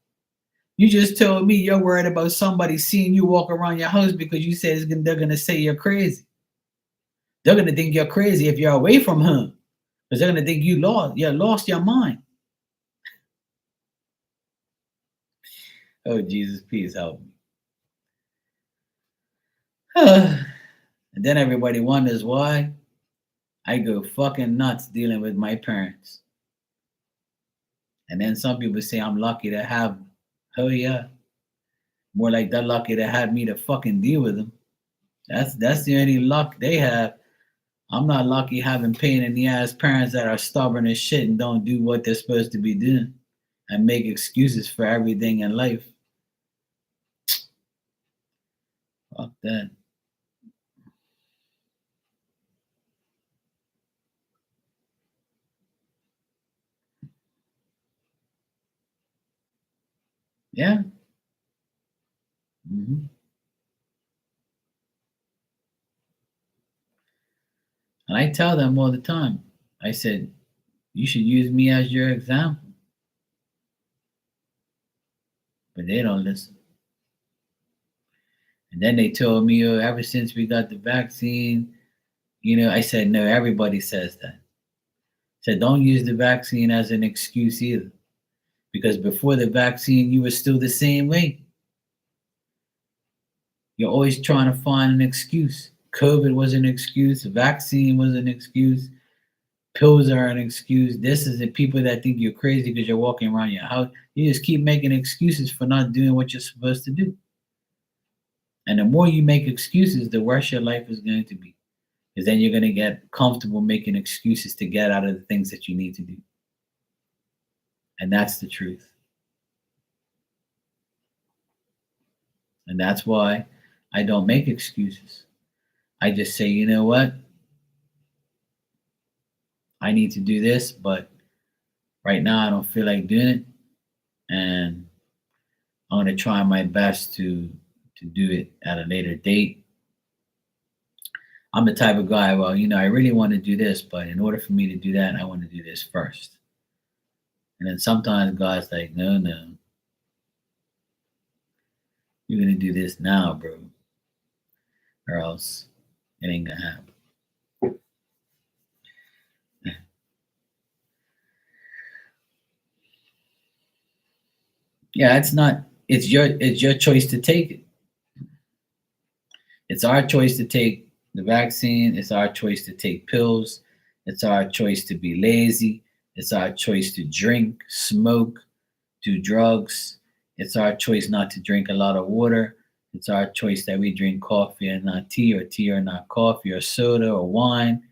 Speaker 1: You just told me you're worried about somebody seeing you walk around your house because you said they're gonna say you're crazy. They're gonna think you're crazy if you're away from him. Because they're gonna think you lost your mind. Oh Jesus, please help me. And then everybody wonders why I go fucking nuts dealing with my parents. And then some people say I'm lucky to have them. Oh yeah. More like they're lucky to have me to fucking deal with them. That's the only luck they have. I'm not lucky having pain in the ass parents that are stubborn as shit and don't do what they're supposed to be doing and make excuses for everything in life. Fuck that. Yeah. hmm And I tell them all the time. I said, you should use me as your example. But they don't listen. And then they told me, oh, ever since we got the vaccine, I said, no, everybody says that. I said, don't use the vaccine as an excuse either. Because before the vaccine, you were still the same way. You're always trying to find an excuse. COVID was an excuse. Vaccine was an excuse. Pills are an excuse. This is the people that think you're crazy because you're walking around your house. You just keep making excuses for not doing what you're supposed to do. And the more you make excuses, the worse your life is going to be. Because then you're going to get comfortable making excuses to get out of the things that you need to do. And that's the truth. And that's why I don't make excuses. I just say, you know what? I need to do this, but right now I don't feel like doing it. And I'm going to try my best to do it at a later date. I'm the type of guy, well, I really want to do this, but in order for me to do that, I want to do this first. And then sometimes God's like, no, no, you're going to do this now, bro, or else it ain't going to happen. Yeah, it's your choice to take it. It's our choice to take the vaccine. It's our choice to take pills. It's our choice to be lazy. It's our choice to drink, smoke, do drugs. It's our choice not to drink a lot of water. It's our choice that we drink coffee and not tea, or tea or not coffee, or soda or wine.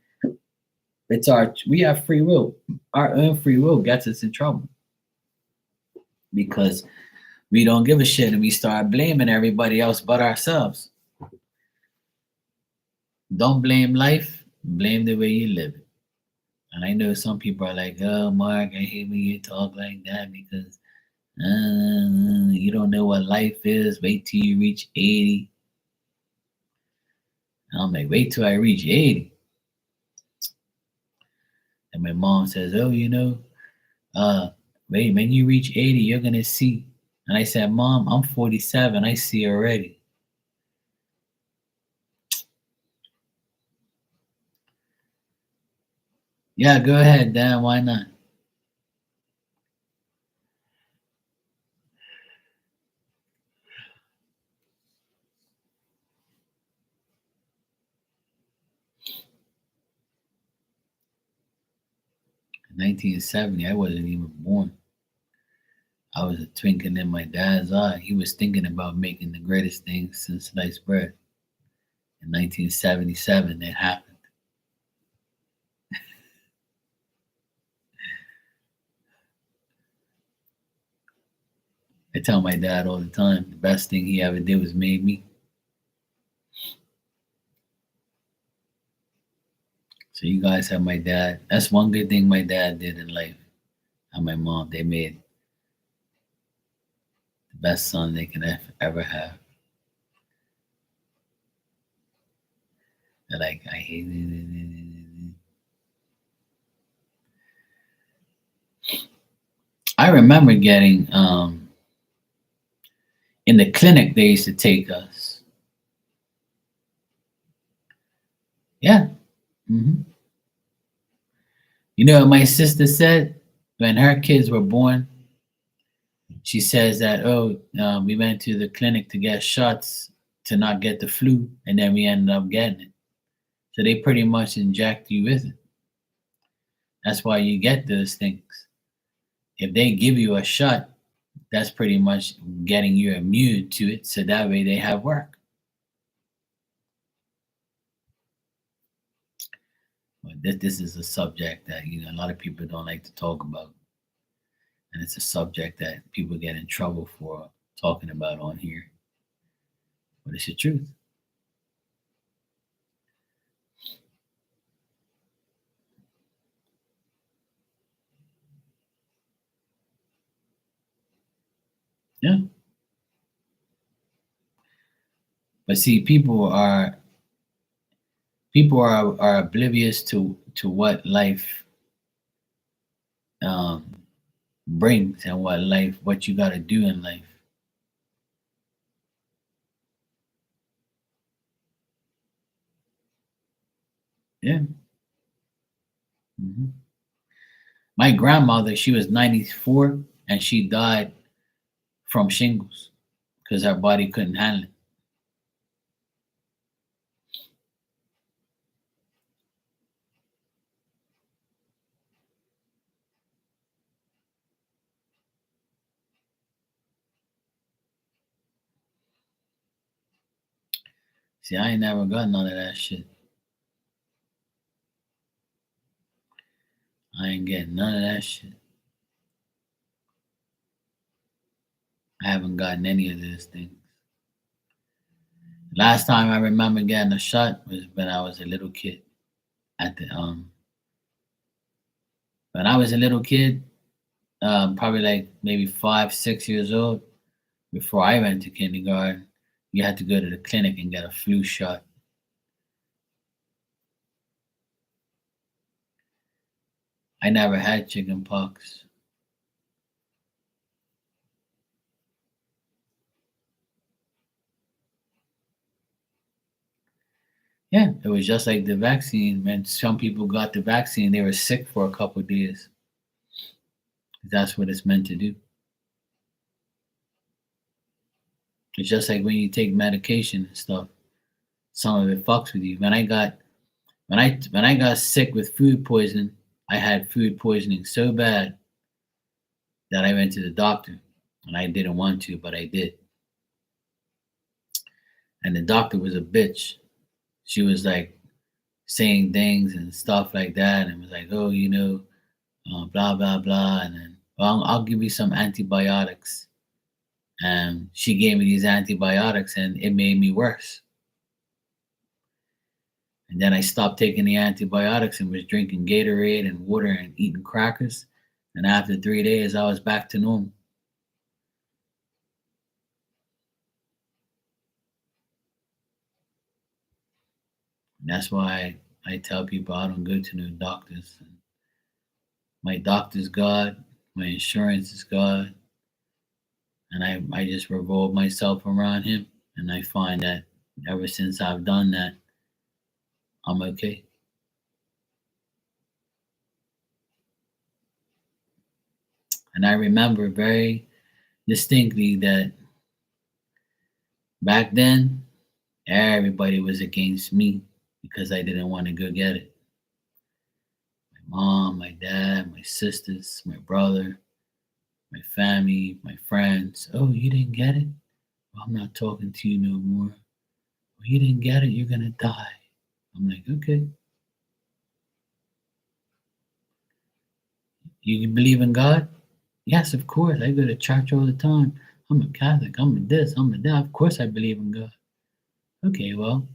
Speaker 1: We have free will. Our own free will gets us in trouble because we don't give a shit and we start blaming everybody else but ourselves. Don't blame life, blame the way you live it. And I know some people are like, oh, Mark, I hate when you talk like that because you don't know what life is. Wait till you reach 80. And I'm like, wait till I reach 80. And my mom says, oh, wait, when you reach 80, you're going to see. And I said, Mom, I'm 47. I see already. Yeah, go ahead, Dan. Why not? In 1970, I wasn't even born. I was a twinkle in my dad's eye. He was thinking about making the greatest thing since sliced bread. In 1977, it happened. I tell my dad all the time, the best thing he ever did was made me. So you guys have my dad. That's one good thing my dad did in life. And my mom, they made the best son they can ever have. They're like, I hate it. I remember getting in the clinic they used to take us. Yeah. hmm You know what my sister said when her kids were born? She says that, oh, we went to the clinic to get shots to not get the flu, and then we ended up getting it. So they pretty much inject you with it. That's why you get those things. If they give you a shot, that's pretty much getting you immune to it, so that way they have work. But this is a subject that a lot of people don't like to talk about, and it's a subject that people get in trouble for talking about on here. But it's the truth. Yeah. But see, people are oblivious to what life um, brings and what you got to do in life. Yeah. hmm My grandmother, she was 94 and she died from shingles because her body couldn't handle it. See, I ain't never got none of that shit. I ain't getting none of that shit. I haven't gotten any of those things. Last time I remember getting a shot was when I was a little kid. At the when I was a little kid, probably like maybe 5, 6 years old, before I went to kindergarten, you had to go to the clinic and get a flu shot. I never had chicken pox. Yeah, it was just like the vaccine. When some people got the vaccine, they were sick for a couple of days. That's what it's meant to do. It's just like when you take medication and stuff. Some of it fucks with you. When I got sick with food poisoning, I had food poisoning so bad that I went to the doctor, and I didn't want to, but I did. And the doctor was a bitch. She was like saying things and stuff like that, and was like, "Oh, blah blah blah," and then, "Well, I'll give you some antibiotics." And she gave me these antibiotics, and it made me worse. And then I stopped taking the antibiotics and was drinking Gatorade and water and eating crackers. And after 3 days, I was back to normal. And that's why I tell people I don't go to no doctors. My doctor's God, my insurance is God, and I just revolve myself around Him. And I find that ever since I've done that, I'm okay. And I remember very distinctly that back then, everybody was against me because I didn't want to go get it. My mom, my dad, my sisters, my brother, my family, my friends. Oh, you didn't get it? Well, I'm not talking to you no more. Well, you didn't get it, you're gonna die. I'm like, okay. You believe in God? Yes, of course. I go to church all the time. I'm a Catholic. I'm a this. I'm a that. Of course, I believe in God. Okay, well,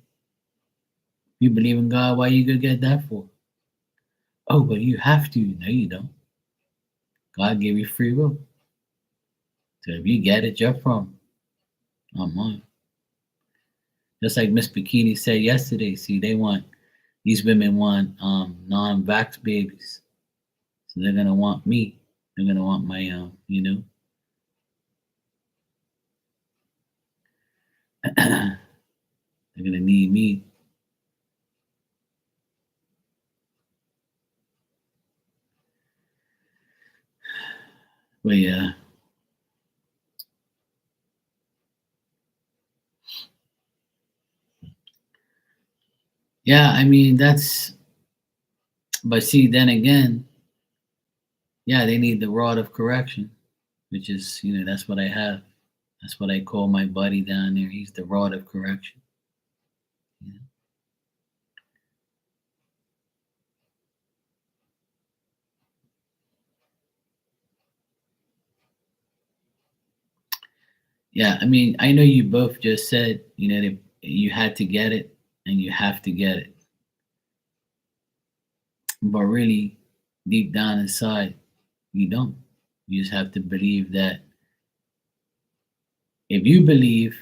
Speaker 1: you believe in God. Why you go get that for? Oh, but you have to. No, you don't. God gave you free will. So if you get it, you're from. Not mine. Just like Miss Bikini said yesterday. See, these women want non-vax babies, so they're gonna want me. They're gonna want my, they're gonna need me. But yeah. I mean, that's. But see, then again, yeah, they need the rod of correction, which is, that's what I have. That's what I call my buddy down there. He's the rod of correction. You know? Yeah, I mean, I know you both just said, that you had to get it and you have to get it. But really, deep down inside, you don't. You just have to believe that if you believe,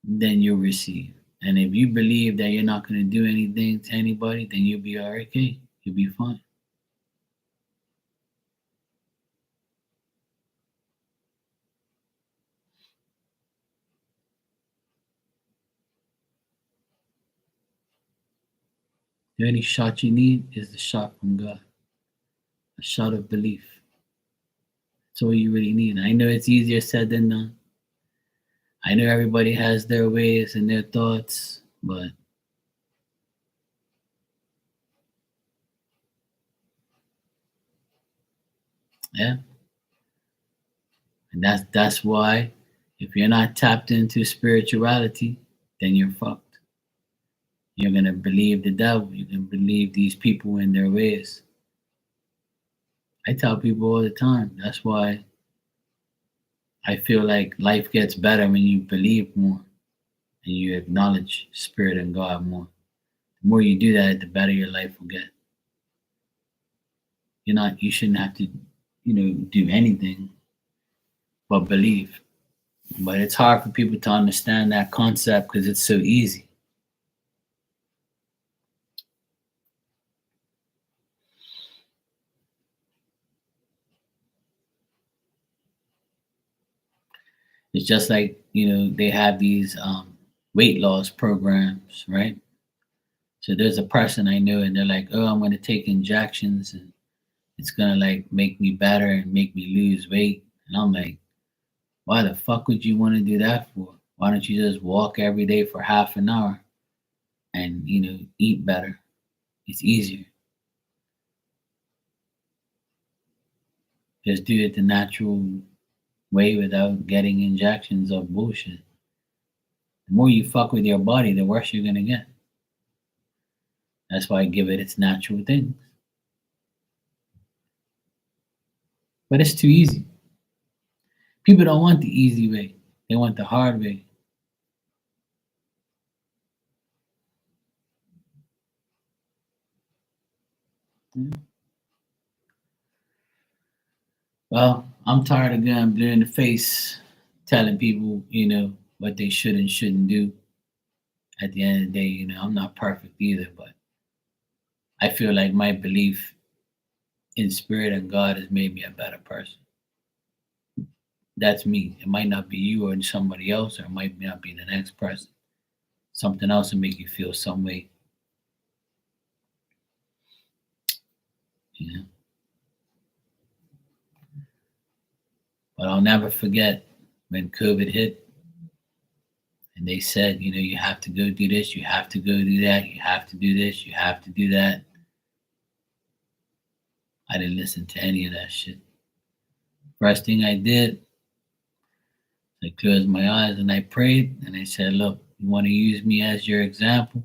Speaker 1: then you'll receive. And if you believe that you're not going to do anything to anybody, then you'll be okay. You'll be fine. The only shot you need is the shot from God, a shot of belief. That's all you really need. I know it's easier said than done. I know everybody has their ways and their thoughts, but yeah, and that's why if you're not tapped into spirituality, then you're fucked. You're gonna believe the devil. You're gonna believe these people in their ways. I tell people all the time. That's why I feel like life gets better when you believe more and you acknowledge spirit and God more. The more you do that, the better your life will get. You shouldn't have to, do anything but believe. But it's hard for people to understand that concept because it's so easy. It's just like, they have these weight loss programs, right? So there's a person I know and they're like, oh, I'm going to take injections and it's going to like make me better and make me lose weight. And I'm like, why the fuck would you want to do that for? Why don't you just walk every day for half an hour and, eat better? It's easier. Just do it the natural way without getting injections of bullshit. The more you fuck with your body, the worse you're gonna get. That's why I give it its natural things. But it's too easy. People don't want the easy way. They want the hard way. Yeah. Well, I'm tired of going blue in the face, telling people, what they should and shouldn't do. At the end of the day, I'm not perfect either, but I feel like my belief in spirit and God has made me a better person. That's me. It might not be you or somebody else, or it might not be the next person. Something else will make you feel some way. You know. But I'll never forget when COVID hit and they said, you have to go do this, you have to go do that, you have to do this, you have to do that. I didn't listen to any of that shit. First thing I did, I closed my eyes and I prayed and I said, look, you want to use me as your example?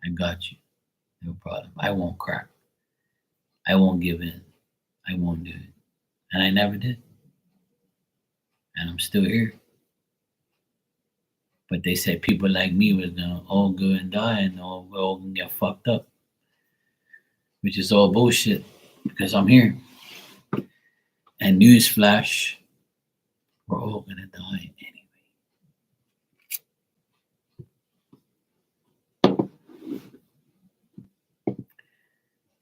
Speaker 1: I got you. No problem. I won't crack. I won't give in. I won't do it. And I never did. And I'm still here. But they said people like me was gonna all go and die and we're all gonna get fucked up. Which is all bullshit because I'm here. And newsflash, we're all gonna die anyway.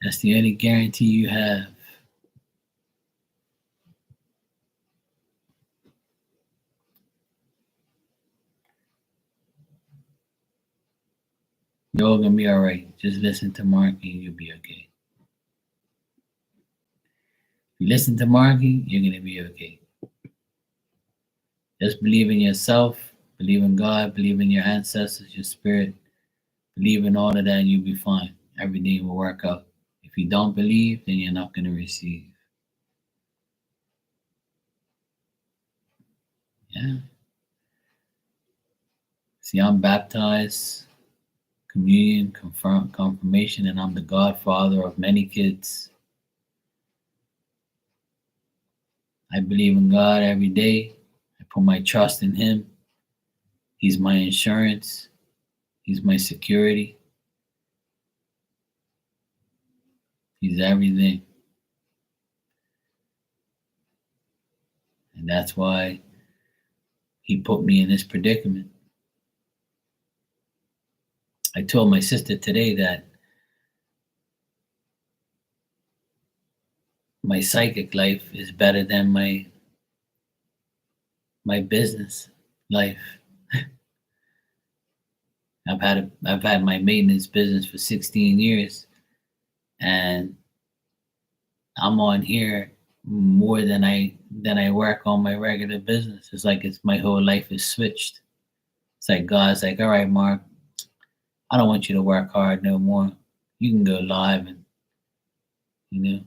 Speaker 1: That's the only guarantee you have. You're all gonna be all right. Just listen to Marky, and you'll be okay. If you listen to Marky, you're gonna be okay. Just believe in yourself, believe in God, believe in your ancestors, your spirit, believe in all of that, and you'll be fine. Everything will work out. If you don't believe, then you're not gonna receive. Yeah. See, I'm baptized, communion, confirmation, and I'm the godfather of many kids. I believe in God every day. I put my trust in Him. He's my insurance. He's my security. He's everything. And that's why He put me in this predicament. I told my sister today that my psychic life is better than my business life. I've had my maintenance business for 16 years, and I'm on here more than I work on my regular business. It's like it's my whole life is switched. It's like God's like, all right, Mark, I don't want you to work hard no more. You can go live and you know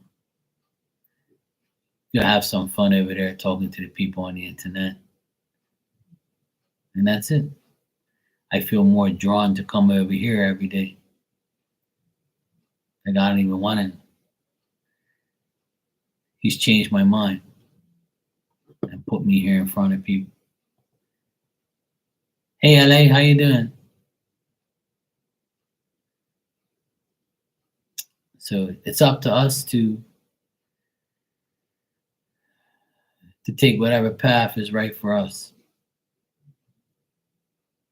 Speaker 1: you'll have some fun over there talking to the people on the internet, and that's it. I feel more drawn to come over here every day. Like I don't even want to. He's changed my mind and put me here in front of people. Hey, LA, how you doing? So it's up to us to take whatever path is right for us.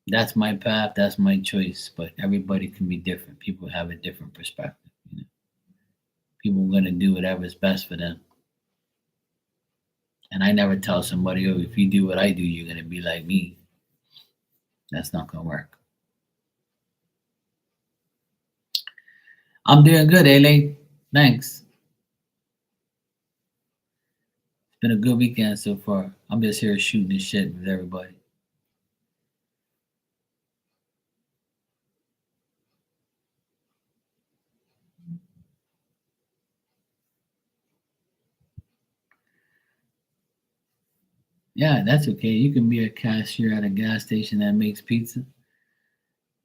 Speaker 1: That's my path, that's my choice, but everybody can be different. People have a different perspective. People are gonna do whatever's best for them. And I never tell somebody, oh, if you do what I do, you're gonna be like me. That's not gonna work. I'm doing good, LA. Thanks. It's been a good weekend so far. I'm just here shooting the shit with everybody. Yeah, that's okay. You can be a cashier at a gas station that makes pizza.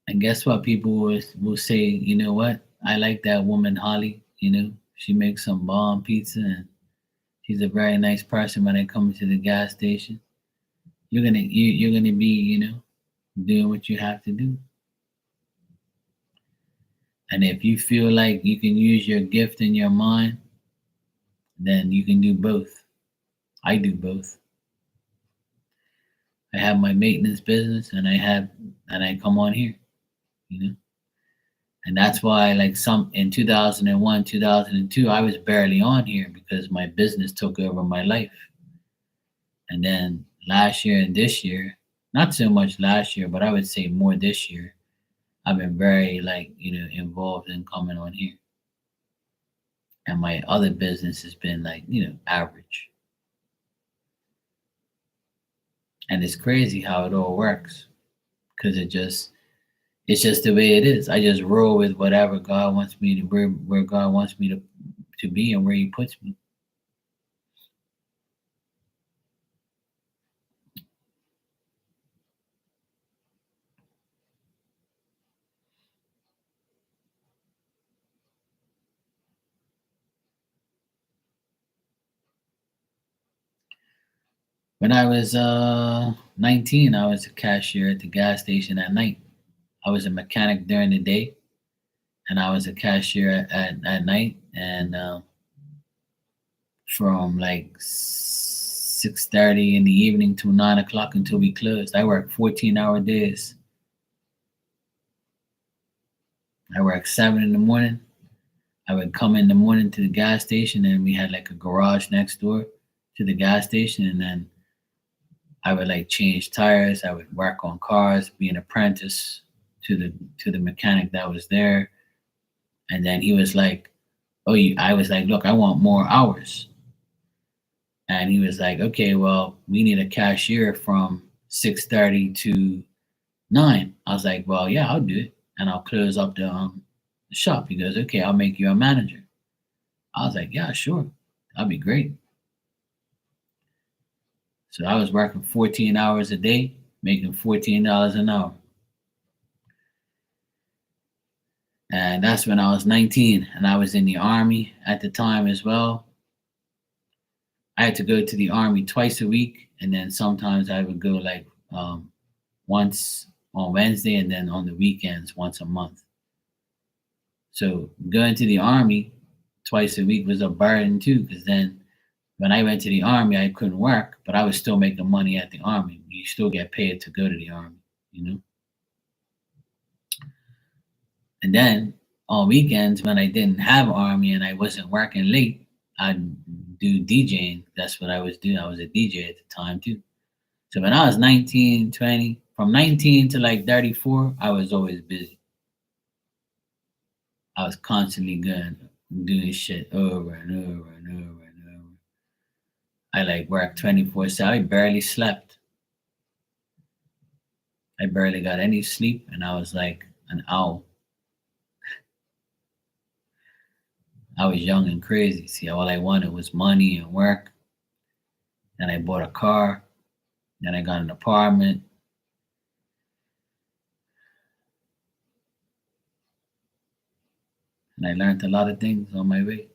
Speaker 1: And guess what? People will say, you know what? I like that woman, Holly. She makes some bomb pizza and she's a very nice person when it comes to the gas station. You're gonna be, doing what you have to do. And if you feel like you can use your gift and your mind, then you can do both. I do both. I have my maintenance business and I come on here, you know. And that's why like some in 2001, 2002, I was barely on here because my business took over my life. And then last year and this year, not so much last year, but I would say more this year, I've been very like, involved in coming on here. And my other business has been like, average. And it's crazy how it all works because it's just the way it is. I just roll with whatever God wants me to where God wants me to be and where He puts me. When I was 19, I was a cashier at the gas station at night. I was a mechanic during the day, and I was a cashier at night. And from like 6:30 in the evening to 9 o'clock until we closed, I worked 14-hour days. I worked 7 in the morning. I would come in the morning to the gas station, and we had like a garage next door to the gas station, and then I would like change tires. I would work on cars, be an apprentice to the mechanic that was there. And then he was like, "Oh, you." I was like, "Look, I want more hours." And he was like, "Okay, well, we need a cashier from 6:30 to 9." I was like, "Well, yeah, I'll do it, and I'll close up the shop." He goes, "Okay, I'll make you a manager." I was like, "Yeah, sure, that'd be great." So I was working 14 hours a day, making $14 an hour. And that's when I was 19, and I was in the army at the time as well. I had to go to the army twice a week, and then sometimes I would go like once on Wednesday, and then on the weekends once a month. So going to the army twice a week was a burden too, because then when I went to the army, I couldn't work, but I was still making money at the army. You still get paid to go to the army, you know. And then on weekends, when I didn't have army and I wasn't working late, I'd do DJing. That's what I was doing. I was a DJ at the time too. So when I was 19, 20, from 19 to like 34, I was always busy. I was constantly doing shit over and over and over and over. I like worked 24/7. I barely slept. I barely got any sleep, and I was like an owl. I was young and crazy. See, all I wanted was money and work. Then I bought a car. Then I got an apartment. And I learned a lot of things on my way.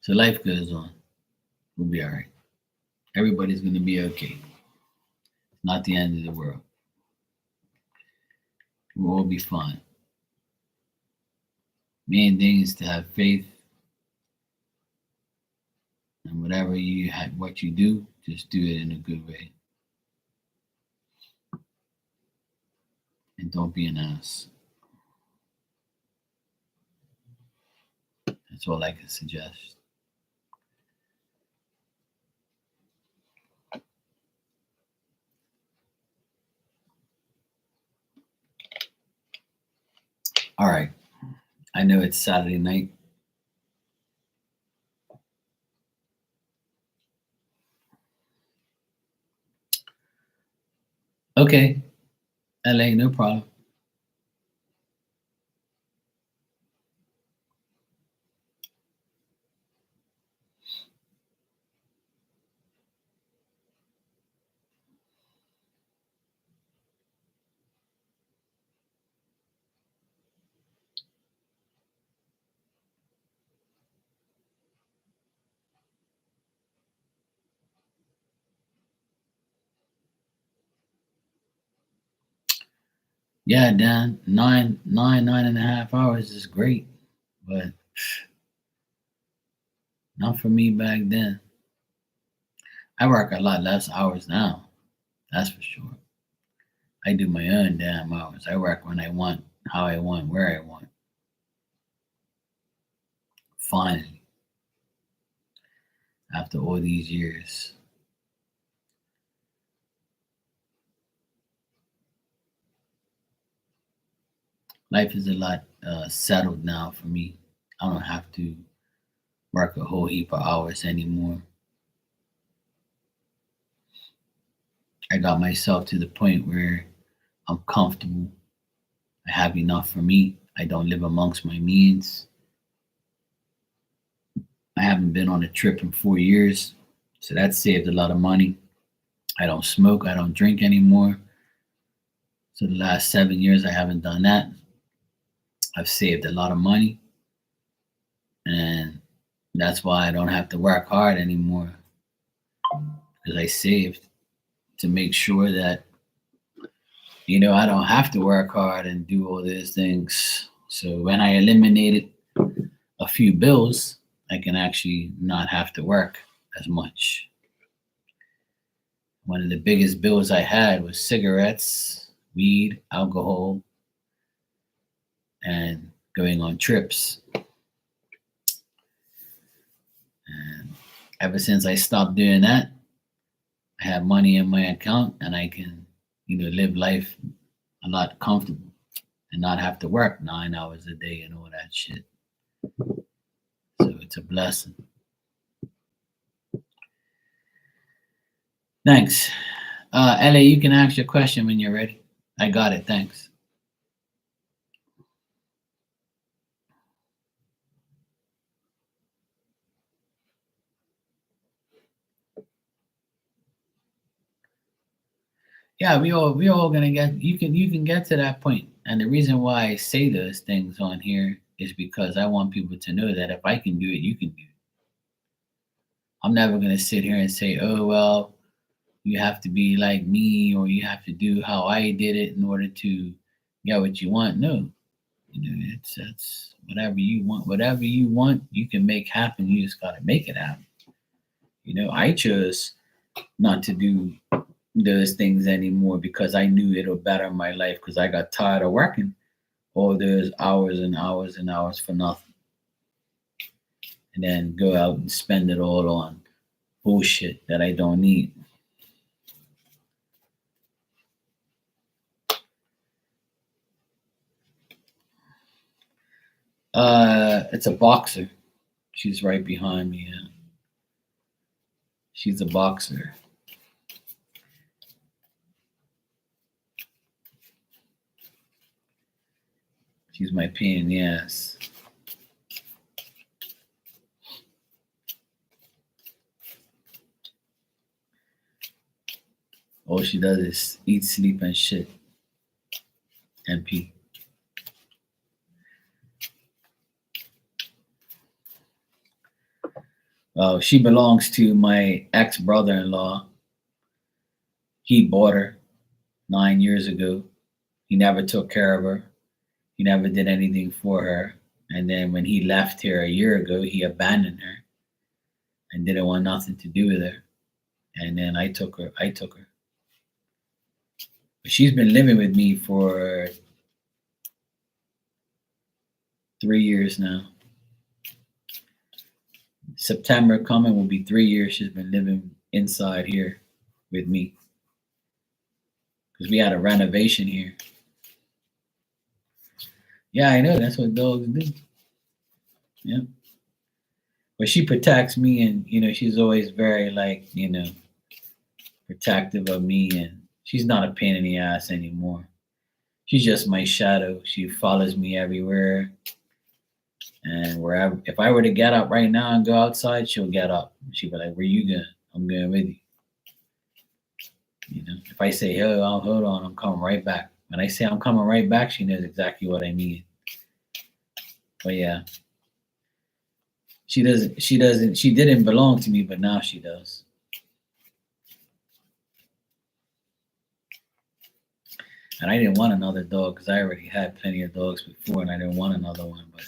Speaker 1: So life goes on. We'll be all right. Everybody's going to be okay. Not the end of the world. We'll all be fine. Main thing is to have faith, and whatever you have, what you do, just do it in a good way. And don't be an ass. That's all I can suggest. All right. I know it's Saturday night. Okay. LA, no problem. Yeah, Dan, 9.5 hours is great, but not for me back then. I work a lot less hours now. That's for sure. I do my own damn hours. I work when I want, how I want, where I want. Finally, after all these years. Life is a lot settled now for me. I don't have to work a whole heap of hours anymore. I got myself to the point where I'm comfortable. I have enough for me. I don't live amongst my means. I haven't been on a trip in 4 years, so that saved a lot of money. I don't smoke. I don't drink anymore. So the last 7 years, I haven't done that. I've saved a lot of money, and that's why I don't have to work hard anymore because I saved to make sure that I don't have to work hard and do all these things. So when I eliminated a few bills, I can actually not have to work as much. One of the biggest bills I had was cigarettes, weed, alcohol, and going on trips. And ever since I stopped doing that, I have money in my account and I can, live life a lot comfortable and not have to work 9 hours a day and all that shit. So it's a blessing. Thanks. LA, you can ask your question when you're ready. I got it. Thanks. Yeah, we all gonna get you can get to that point. And the reason why I say those things on here is because I want people to know that if I can do it, you can do it. I'm never gonna sit here and say, oh well, you have to be like me or you have to do how I did it in order to get what you want. No. It's whatever you want. Whatever you want, you can make happen. You just gotta make it happen. I chose not to do those things anymore because I knew it'll better my life because I got tired of working all those hours and hours and hours for nothing. And then go out and spend it all on bullshit that I don't need. It's a boxer. She's right behind me. Yeah. She's a boxer. She's my pain in the ass. All she does is eat, sleep, and shit. And pee. She belongs to my ex brother in law. He bought her 9 years ago. He never took care of her. He never did anything for her. And then when he left here a year ago, he abandoned her and didn't want nothing to do with her. And then I took her. But she's been living with me for 3 years now. September coming will be 3 years she's been living inside here with me. Because we had a renovation here. Yeah, I know. That's what dogs do. Yeah. But she protects me and, she's always very protective of me and she's not a pain in the ass anymore. She's just my shadow. She follows me everywhere. And wherever, if I were to get up right now and go outside, she'll get up. She'll be like, where you going? I'm going with you. If I say, oh, hold on, I'm coming right back. When I say I'm coming right back, she knows exactly what I mean. But yeah, she didn't belong to me, but now she does. And I didn't want another dog because I already had plenty of dogs before and I didn't want another one, but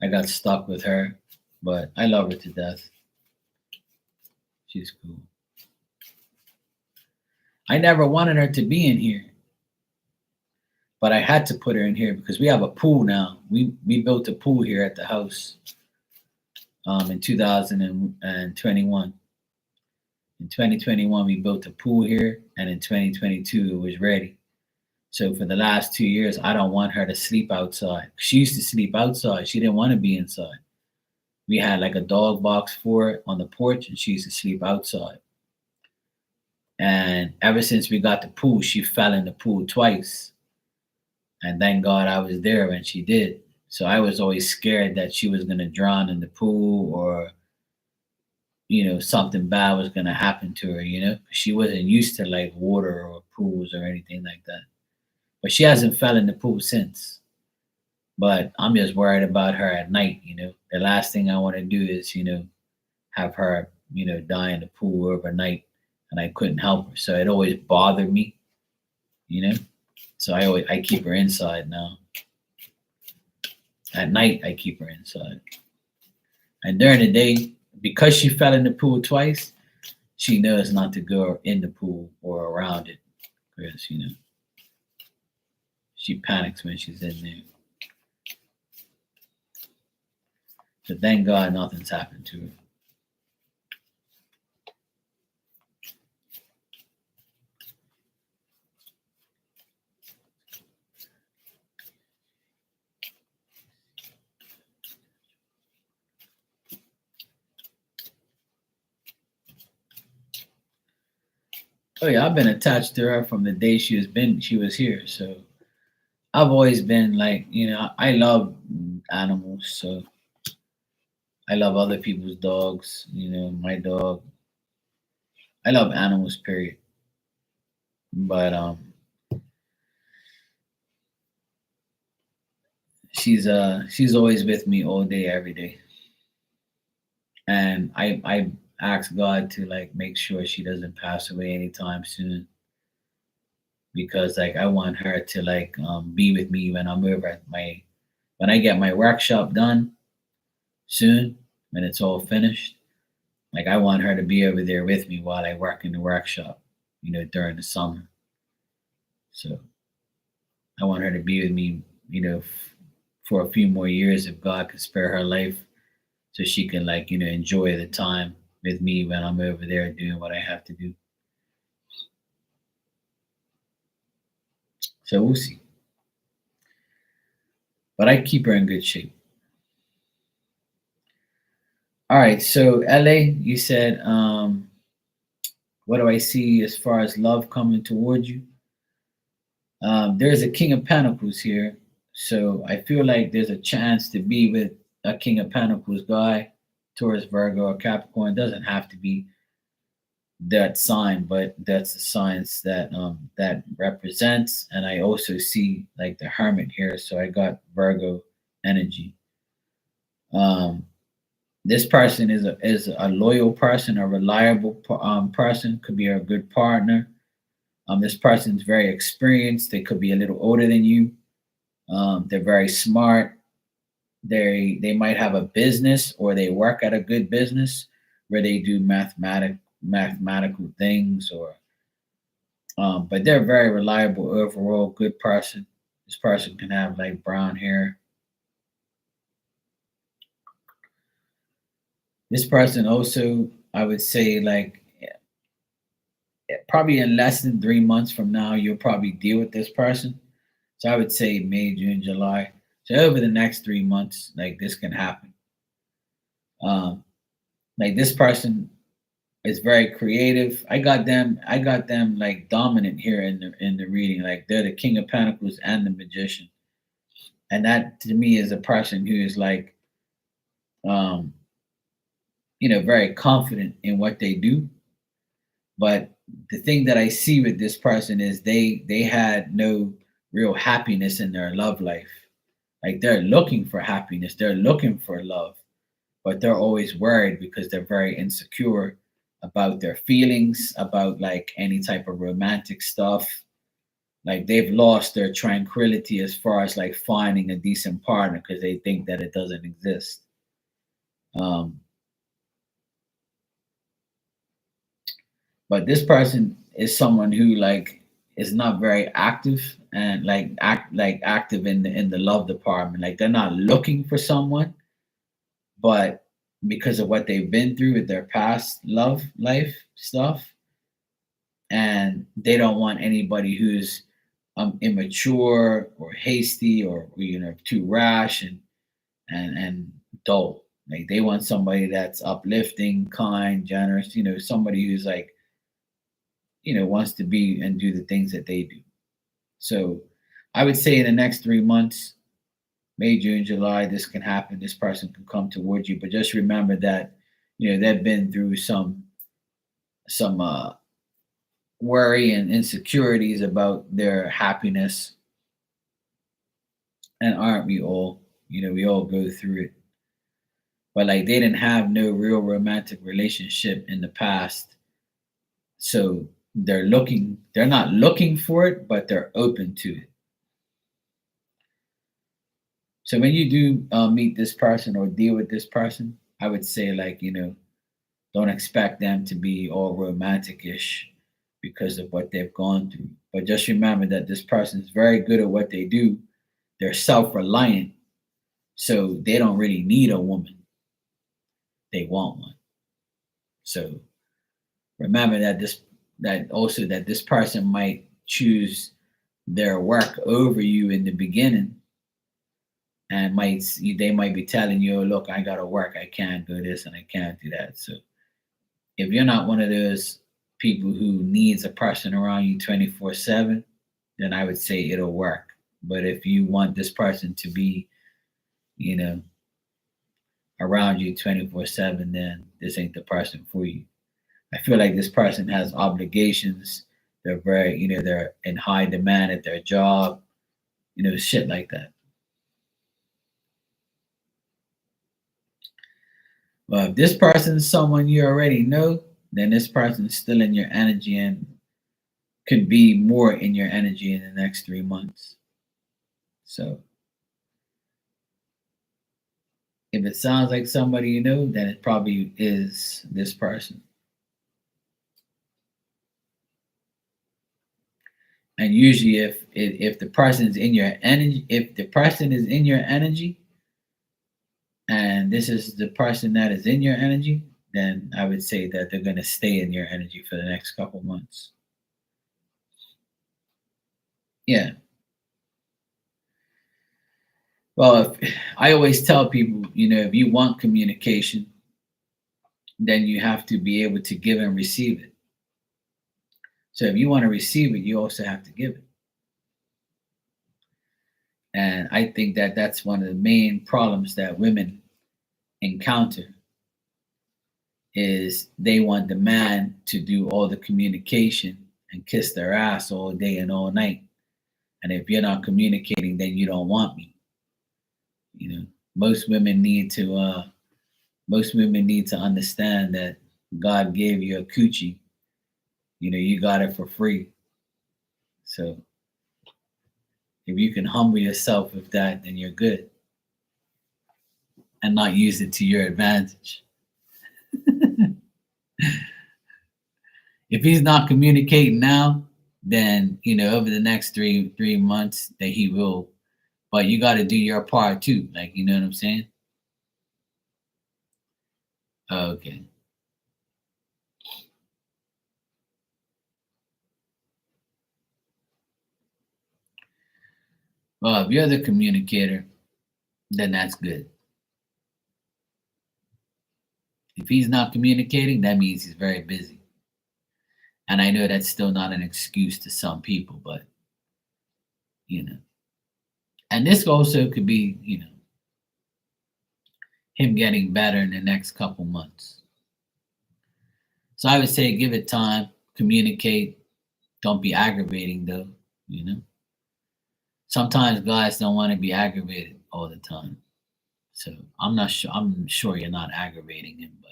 Speaker 1: I got stuck with her. But I love her to death. She's cool. I never wanted her to be in here, but I had to put her in here because we have a pool now. We built a pool here at the house in 2021. In 2021, we built a pool here, and in 2022, it was ready. So for the last 2 years, I don't want her to sleep outside. She used to sleep outside. She didn't want to be inside. We had like a dog box for her on the porch, and she used to sleep outside. And ever since we got the pool, she fell in the pool twice. And thank God I was there when she did. So I was always scared that she was going to drown in the pool or, something bad was going to happen to her. She wasn't used to like water or pools or anything like that. But she hasn't fell in the pool since. But I'm just worried about her at night. The last thing I want to do is, have her, die in the pool overnight and I couldn't help her. So it always bothered me, So I keep her inside now. At night, I keep her inside. And during the day, because she fell in the pool twice, she knows not to go in the pool or around it because, she panics when she's in there. So thank God nothing's happened to her. Oh yeah, I've been attached to her from the day she was here. So I've always been like, I love animals, so I love other people's dogs, my dog. I love animals, period. But she's always with me all day, every day. And I ask God to like make sure she doesn't pass away anytime soon because like I want her to like be with me when I'm over at my when I get my workshop done soon, when it's all finished. Like I want her to be over there with me while I work in the workshop, during the summer. So I want her to be with me, for a few more years if God could spare her life, so she can like enjoy the time with me when I'm over there doing what I have to do. So we'll see. But I keep her in good shape. All right. So LA, you said, what do I see as far as love coming towards you? There's a King of Pentacles here, so I feel like there's a chance to be with a King of Pentacles guy, Taurus, Virgo, or Capricorn. It doesn't have to be that sign, but that's the signs that represents. And I also see like the Hermit here, so I got Virgo energy. Um, this person is a loyal person, a reliable person, could be a good partner. This person's very experienced. They could be a little older than you. They're very smart. They might have a business or they work at a good business where they do mathematical things or but they're very reliable overall, good person. This person can have like brown hair. This person also, I would say, like probably in less than 3 months from now, you'll probably deal with this person. So I would say May, June, July. So over the next 3 months, like this can happen. Um, like this person is very creative. I got them like dominant here in the reading. Like they're the King of Pentacles and the Magician. And that to me is a person who is like um, very confident in what they do. But the thing that I see with this person is they had no real happiness in their love life. Like they're looking for happiness, they're looking for love, but they're always worried because they're very insecure about their feelings, about like any type of romantic stuff. Like they've lost their tranquility as far as like finding a decent partner because they think that it doesn't exist. Um, but this person is someone who like is not very active and like active in the love department. Like they're not looking for someone, but because of what they've been through with their past love life stuff, and they don't want anybody who's immature or hasty or too rash and dull. Like they want somebody that's uplifting, kind, generous. Somebody who's like wants to be and do the things that they do. So I would say in the next 3 months, May, June, July, this can happen. This person can come towards you, but just remember that they've been through some worry and insecurities about their happiness, and aren't we all? We all go through it. But like they didn't have no real romantic relationship in the past, so they're not looking for it, but they're open to it. So when you do meet this person or deal with this person, I would say, like, don't expect them to be all romantic-ish because of what they've gone through. But just remember that this person is very good at what they do. They're self-reliant, so they don't really need a woman. They want one. So remember that this person might choose their work over you in the beginning, and they might be telling you, "Oh, look, I gotta work. I can't do this and I can't do that." So if you're not one of those people who needs a person around you 24/7, then I would say it'll work. But if you want this person to be, you know, around you 24/7, then this ain't the person for you. I feel like this person has obligations. They're they're in high demand at their job, shit like that. Well, if this person is someone you already know, then this person is still in your energy and could be more in your energy in the next 3 months. So if it sounds like somebody you know, then it probably is this person. And usually, if the person is in your energy, if the person is in your energy, and this is the person that is in your energy, then I would say that they're going to stay in your energy for the next couple months. Yeah. Well, I always tell people, if you want communication, then you have to be able to give and receive it. So if you want to receive it, you also have to give it. And I think that that's one of the main problems that women encounter is they want the man to do all the communication and kiss their ass all day and all night. And if you're not communicating, then you don't want me. You know, most women need to understand that God gave you a coochie. You got it for free. So if you can humble yourself with that, then you're good. And not use it to your advantage. If he's not communicating now, then over the next three months that he will. But you got to do your part too. Like, you know what I'm saying? Okay. Well, if you're the communicator, then that's good. If he's not communicating, that means he's very busy. And I know that's still not an excuse to some people, but you know. And this also could be, him getting better in the next couple months. So I would say give it time, communicate. Don't be aggravating though. Sometimes guys don't want to be aggravated all the time. So I'm sure you're not aggravating him, but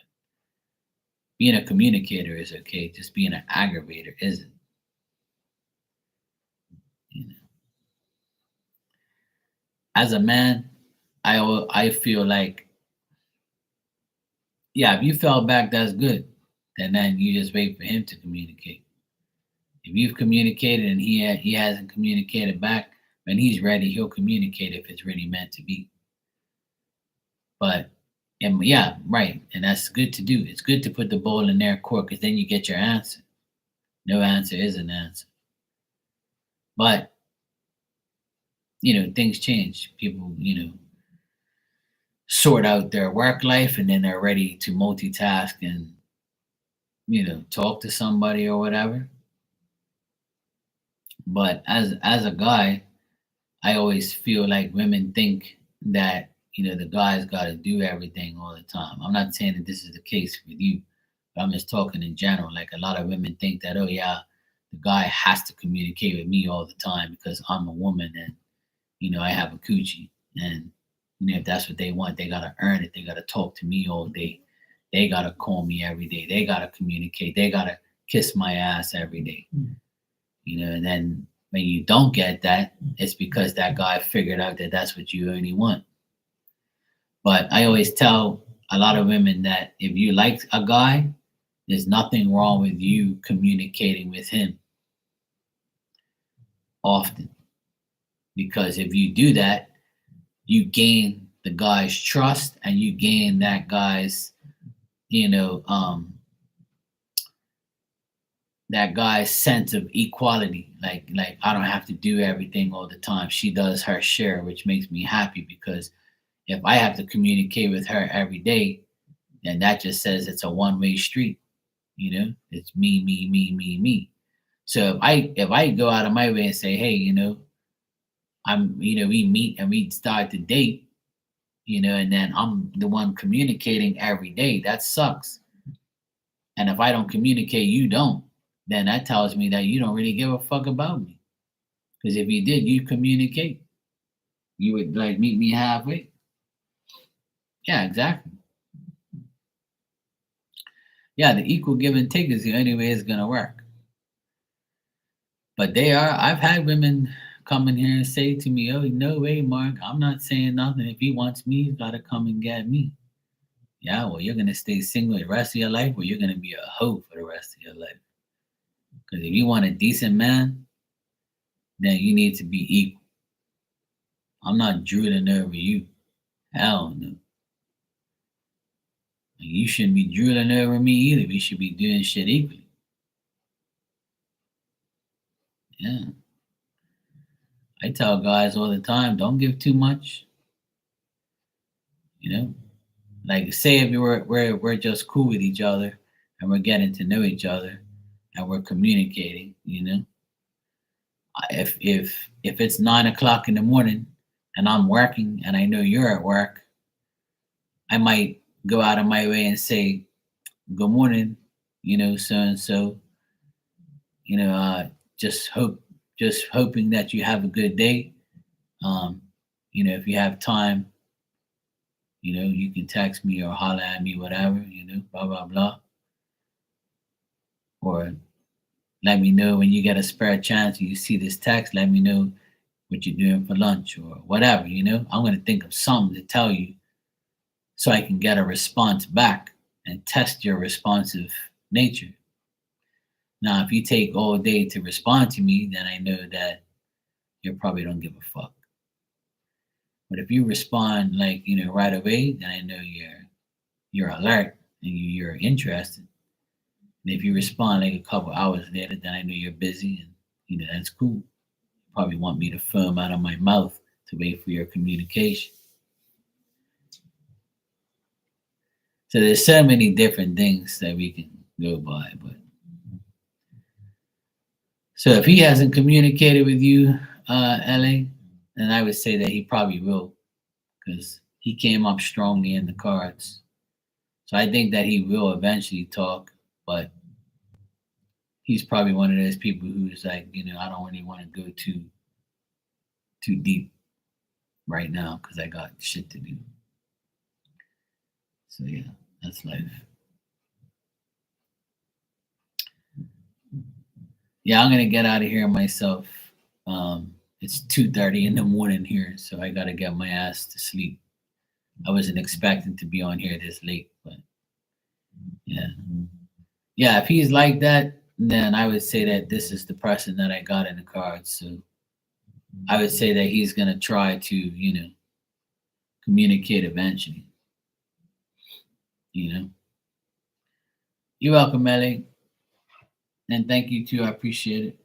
Speaker 1: being a communicator is okay. Just being an aggravator isn't. You know. As a man, I feel like, yeah, if you fell back, that's good. Then you just wait for him to communicate. If you've communicated and he hasn't communicated back, when he's ready, he'll communicate if it's really meant to be. But and yeah, right, and that's good to do. It's good to put the ball in their court because then you get your answer. No answer is an answer. But things change. People, sort out their work life and then they're ready to multitask and talk to somebody or whatever. But as a guy, I always feel like women think that the guy's got to do everything all the time. I'm not saying that this is the case with you, but I'm just talking in general. Like a lot of women think that, oh yeah, the guy has to communicate with me all the time because I'm a woman and I have a coochie, and if that's what they want, they gotta earn it. They gotta talk to me all day. They gotta call me every day. They gotta communicate. They gotta kiss my ass every day. And then when you don't get that, it's because that guy figured out that that's what you only want. But I always tell a lot of women that if you like a guy, there's nothing wrong with you communicating with him often. Because if you do that, you gain the guy's trust and you gain that guy's, you know, that guy's sense of equality. Like I don't have to do everything all the time. She does her share, which makes me happy because if I have to communicate with her every day, then that just says it's a one-way street. You know, it's me, me, me, me, me. So if I go out of my way and say, hey, we meet and we start to date, and then I'm the one communicating every day, that sucks. And if I don't communicate, you don't, then that tells me that you don't really give a fuck about me. Because if you did, you communicate. You would like meet me halfway. Yeah, exactly. Yeah, the equal give and take is the only way it's gonna work. But I've had women come in here and say to me, oh, no way, Mark, I'm not saying nothing. If he wants me, he's gotta come and get me. Yeah, well, you're gonna stay single the rest of your life, or you're gonna be a hoe for the rest of your life. Because if you want a decent man, then you need to be equal. I'm not drooling over you. Hell no. You shouldn't be drooling over me either. We should be doing shit equally. Yeah. I tell guys all the time, don't give too much. You know, like say if we're just cool with each other and we're getting to know each other and we're communicating. If it's 9 o'clock in the morning and I'm working and I know you're at work, I might go out of my way and say, good morning, so and so, you know, uh, just hoping that you have a good day. Um, if you have time, you can text me or holler at me, whatever, blah blah blah. Or let me know when you get a spare chance and you see this text, let me know what you're doing for lunch or whatever, I'm gonna think of something to tell you so I can get a response back and test your responsive nature. Now, if you take all day to respond to me, then I know that you probably don't give a fuck. But if you respond like right away, then I know you're alert and you're interested. And if you respond like a couple hours later, then I know you're busy, and that's cool. You probably want me to foam out of my mouth to wait for your communication. So there's so many different things that we can go by, but so if he hasn't communicated with you, LA, then I would say that he probably will, because he came up strongly in the cards. So I think that he will eventually talk, but he's probably one of those people who's like, I don't really want to go too deep right now because I got shit to do. So yeah, that's life. Yeah, I'm gonna get out of here myself. It's 2:30 in the morning here, so I gotta get my ass to sleep. I wasn't expecting to be on here this late, but yeah. Yeah, if he's like that, then I would say that this is the person that I got in the cards. So I would say that he's gonna try to, communicate eventually. You know. You're welcome, Melly. And thank you too. I appreciate it.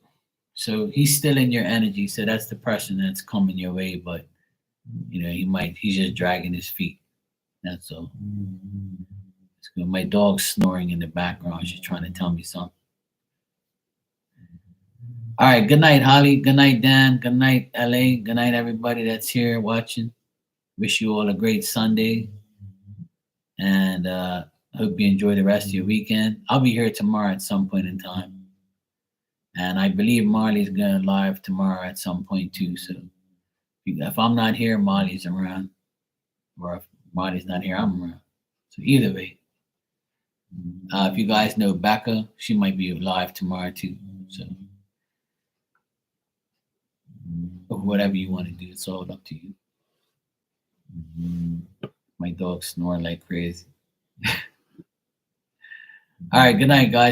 Speaker 1: So he's still in your energy. So that's the person that's coming your way, but he's just dragging his feet. That's all. It's good. My dog's snoring in the background. She's trying to tell me something. All right. Good night, Holly. Good night, Dan. Good night, LA. Good night, everybody that's here watching. Wish you all a great Sunday. And hope you enjoy the rest of your weekend. I'll be here tomorrow at some point in time. And I believe Marley's going live tomorrow at some point too. So if I'm not here, Marley's around. Or if Marley's not here, I'm around. So either way. If you guys know Becca, she might be live tomorrow too. So whatever you want to do, it's all up to you. My my dog's snoring like crazy. All right, good night, guys.